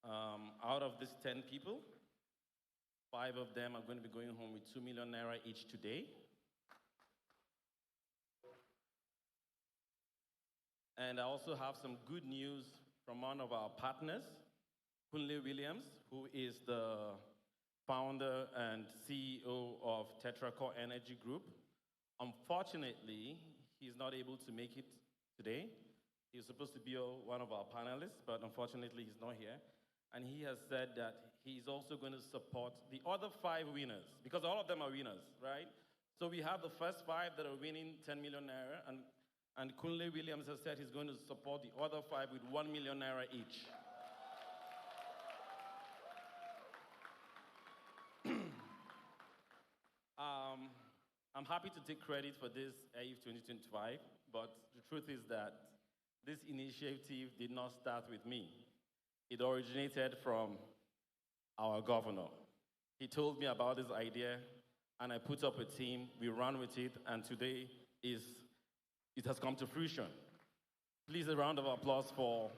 Out of these 10 people, 5 of them are going to be going home with 2 million naira each today. And I also have some good news from one of our partners, Kunle Williams, who is the founder and CEO of Tetracore Energy Group. Unfortunately, he's not able to make it today. He's supposed to be one of our panelists, but unfortunately he's not here. And he has said that he's also going to support the other 5 winners, because all of them are winners, right? So we have the first 5 that are winning 10 million naira, and Kunle Williams has said he's going to support the other 5 with 1 million naira each. I'm happy to take credit for this Eyif 2025, but the truth is that this initiative did not start with me. It originated from our governor. He told me about this idea, and I put up a team, we ran with it, and today it has come to fruition. Please, a round of applause for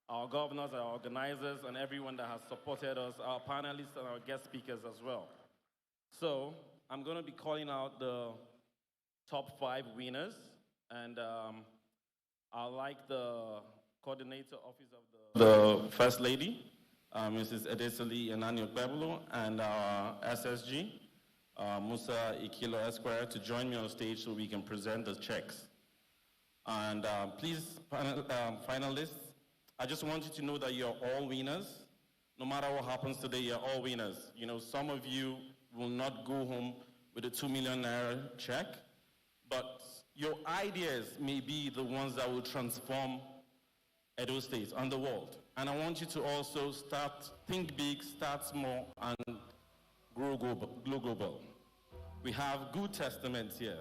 our governors, our organizers, and everyone that has supported us, our panelists and our guest speakers as well. So, I'm going to be calling out the top 5 winners, and I'd like the coordinator office of the First Lady, Mrs. Edesoli Enanyo Peblo, and our SSG, Musa Ikilo Esquire, to join me on stage so we can present the checks. And please, finalists, I just want you to know that you're all winners. No matter what happens today, you're all winners. You know, some of you will not go home with a 2 million naira check, but your ideas may be the ones that will transform Edo State and the world. And I want you to also think big, start small, and grow global. We have good testaments here.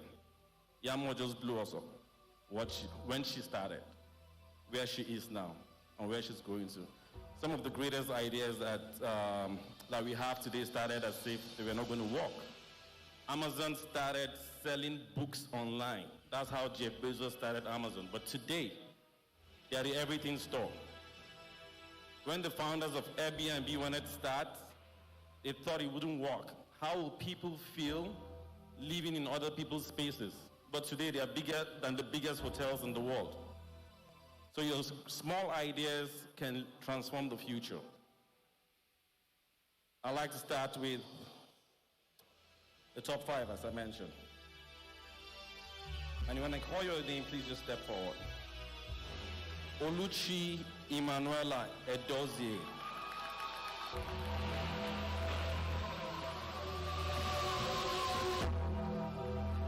Yamo just blew us up when she started, where she is now, and where she's going to. Some of the greatest ideas that we have today started as if they were not going to work. Amazon started selling books online. That's how Jeff Bezos started Amazon. But today, they are the everything store. When the founders of Airbnb wanted to start, they thought it wouldn't work. How will people feel living in other people's spaces? But today, they are bigger than the biggest hotels in the world. So your small ideas can transform the future. I'd like to start with the top 5, as I mentioned. And when I call your name, please just step forward. Oluchi Emanuela Edozie.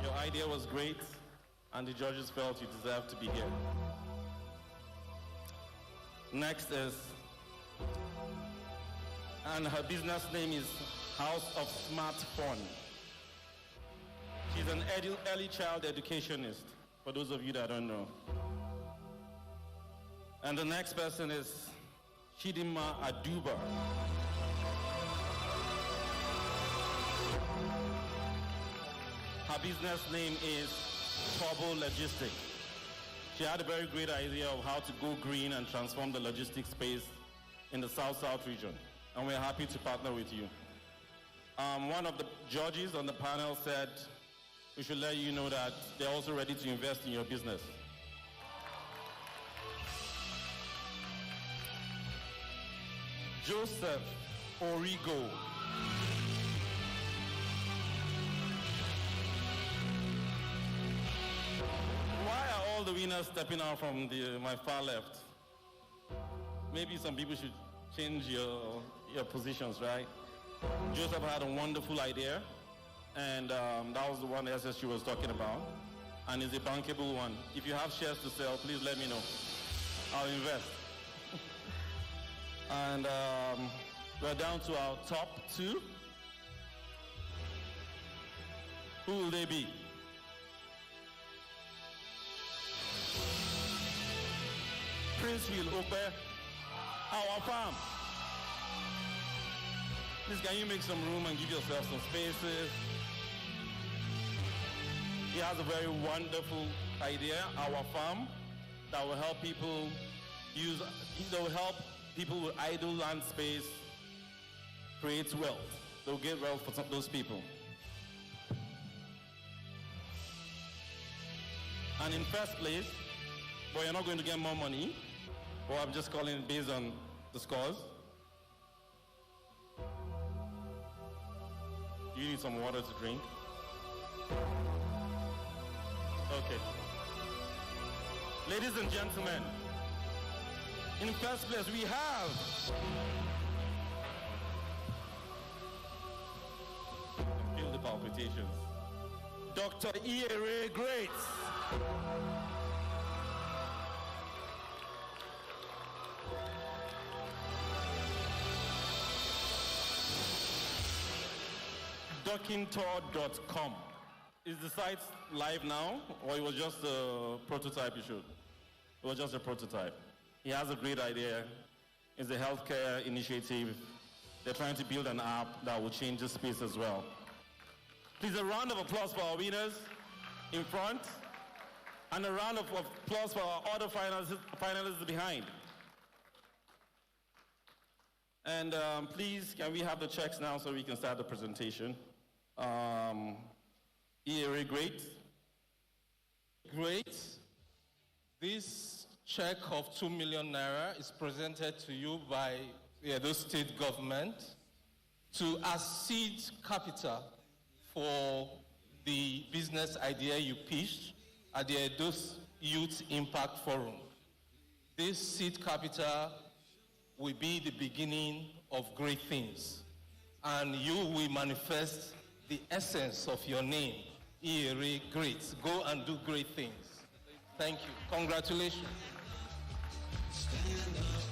Your idea was great, and the judges felt you deserved to be here. Next is, and her business name is House of Smart Fun. She's an early child educationist, for those of you that don't know. And the next person is Chidima Aduba. Her business name is Turbo Logistics. She had a very great idea of how to go green and transform the logistics space in the South-South region. And we're happy to partner with you. One of the judges on the panel said, we should let you know that they're also ready to invest in your business. Joseph Origo. Why are all the winners stepping out from my far left? Maybe some people should change your positions, right? Joseph had a wonderful idea, and that was the one the SSG was talking about, and it's a bankable one. If you have shares to sell, please let me know. I'll invest. And we're down to our top 2. Who will they be? Prince will open our farm. Please, can you make some room and give yourself some spaces? He has a very wonderful idea, our farm, that will help people with idle land space create wealth. They'll get wealth for those people. And in first place, but you're not going to get more money, or I'm just calling it based on the scores. You need some water to drink. Okay. Ladies and gentlemen, in first place we have feel the palpitations. Dr. Eyif Great. Dockintour.com. Is the site live now, or it was just a prototype you showed? It was just a prototype. He has a great idea. It's a healthcare initiative. They're trying to build an app that will change the space as well. Please, a round of applause for our winners in front, and a round of applause for our other finalists behind. And please, can we have the checks now so we can start the presentation? Eyif Great. Great. This check of 2 million naira is presented to you by the Edo State government to as seed capital for the business idea you pitched at the Edo Youth Impact Forum. This seed capital will be the beginning of great things, and you will manifest the essence of your name, Eyif Great. Go and do great things. Thank you. Congratulations. Stand up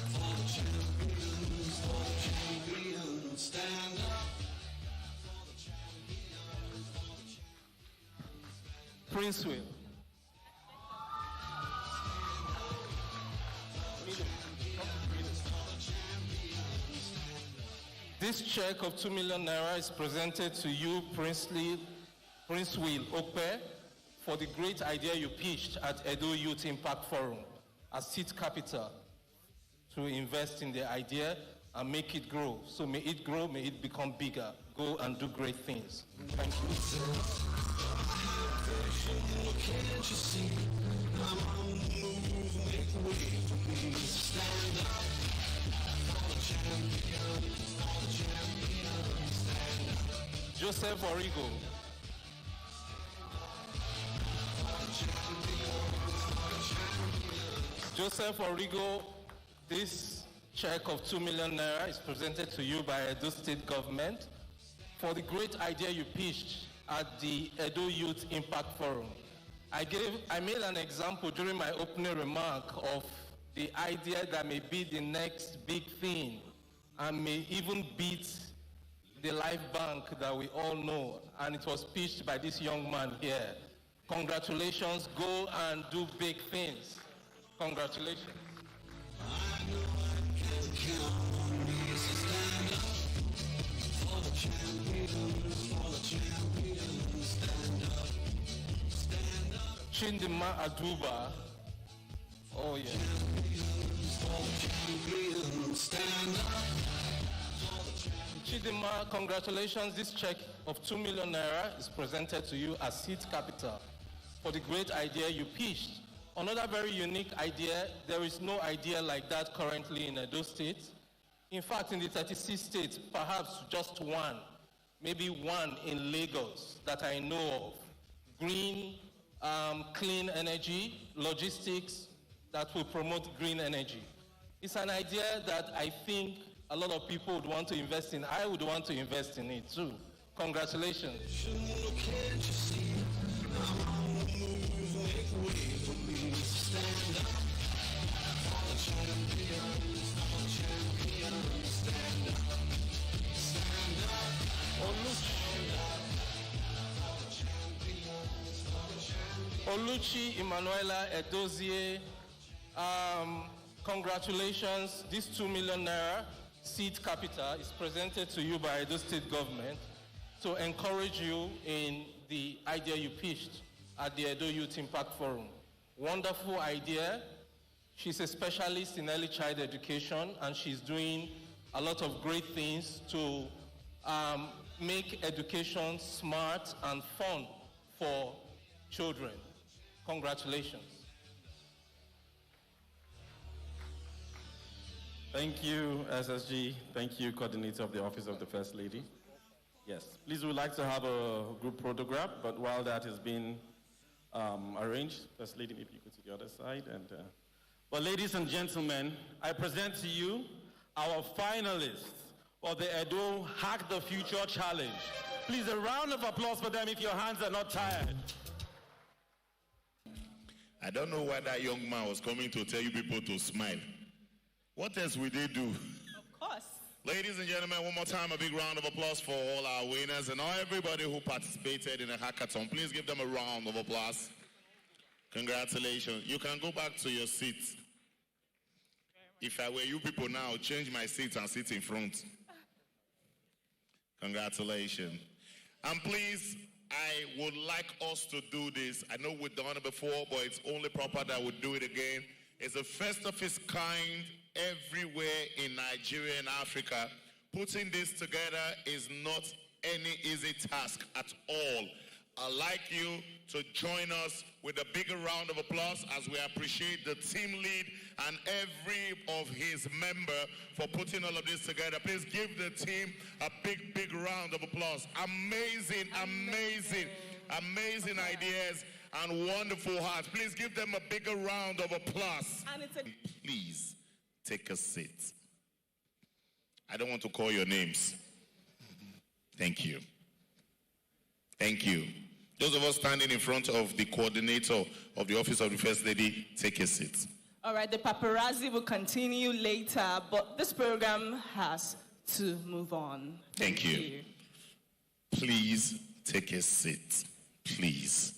for the champions, for the champions. Stand up for the champions, for the champions. Prince Will. This check of 2 million naira is presented to you, Prince Will Okpe, for the great idea you pitched at Edo Youth Impact Forum as seed capital to invest in the idea and make it grow. So may it grow, may it become bigger. Go and do great things. Thank you. Can't you see? I'm on the move, make way for me. Stand up for the champions, for the champions. Stand up. Joseph Origo. Joseph Origo, this check of 2 million naira is presented to you by Edo State government for the great idea you pitched at the Edo Youth Impact Forum. I made an example during my opening remark of the idea that may be the next big thing and may even beat the Life Bank that we all know, and it was pitched by this young man here. Congratulations, go and do big things. Congratulations. I know I can count on me, so stand up for the champions, for the champions. Stand up, stand up. Chindima Aduba. Oh, yeah. Champions, for the champions. Stand up. Chidima, congratulations. This check of 2 million naira is presented to you as seed capital for the great idea you pitched. Another very unique idea, there is no idea like that currently in Edo State. In fact, in the 36 states, perhaps just one, maybe one in Lagos that I know of. Green, clean energy, logistics that will promote green energy. It's an idea that I think a lot of people would want to invest in. I would want to invest in it too. Congratulations. Can't you see? I'm on the move, make way for me. Stand up for the champions, for the champions. Stand up, stand up. Oluchi. Oluchi Emanuela Edozie, congratulations. This 2 million naira seed capital is presented to you by the state government to encourage you in the idea you pitched at the Edo Youth Impact Forum. Wonderful idea. She's a specialist in early child education, and she's doing a lot of great things to make education smart and fun for children. Congratulations. Thank you, SSG. Thank you, Coordinator of the Office of the First Lady. Yes, please, we'd like to have a group photograph, but while that is being arranged, First Lady, maybe you go to the other side. But ladies and gentlemen, I present to you our finalists for the Edo Hack the Future Challenge. Please, a round of applause for them if your hands are not tired. I don't know why that young man was coming to tell you people to smile. What else will they do? Of course. Ladies and gentlemen, one more time, a big round of applause for all our winners and everybody who participated in the hackathon. Please give them a round of applause. Congratulations. You can go back to your seats. If I were you people now, change my seat and sit in front. Congratulations. And please, I would like us to do this. I know we've done it before, but it's only proper that we do it again. It's the first of its kind everywhere in Nigeria and Africa. Putting this together is not any easy task at all. I'd like you to join us with a bigger round of applause as we appreciate the team lead and every of his member for putting all of this together. Please give the team a big, big round of applause. Amazing, amazing, amazing ideas and wonderful hearts. Please give them a bigger round of applause. And please take a seat. I don't want to call your names. Thank you. Thank you. Those of us standing in front of the coordinator of the Office of the First Lady, take a seat. All right, the paparazzi will continue later, but this program has to move on. Thank you. Please take a seat. Please.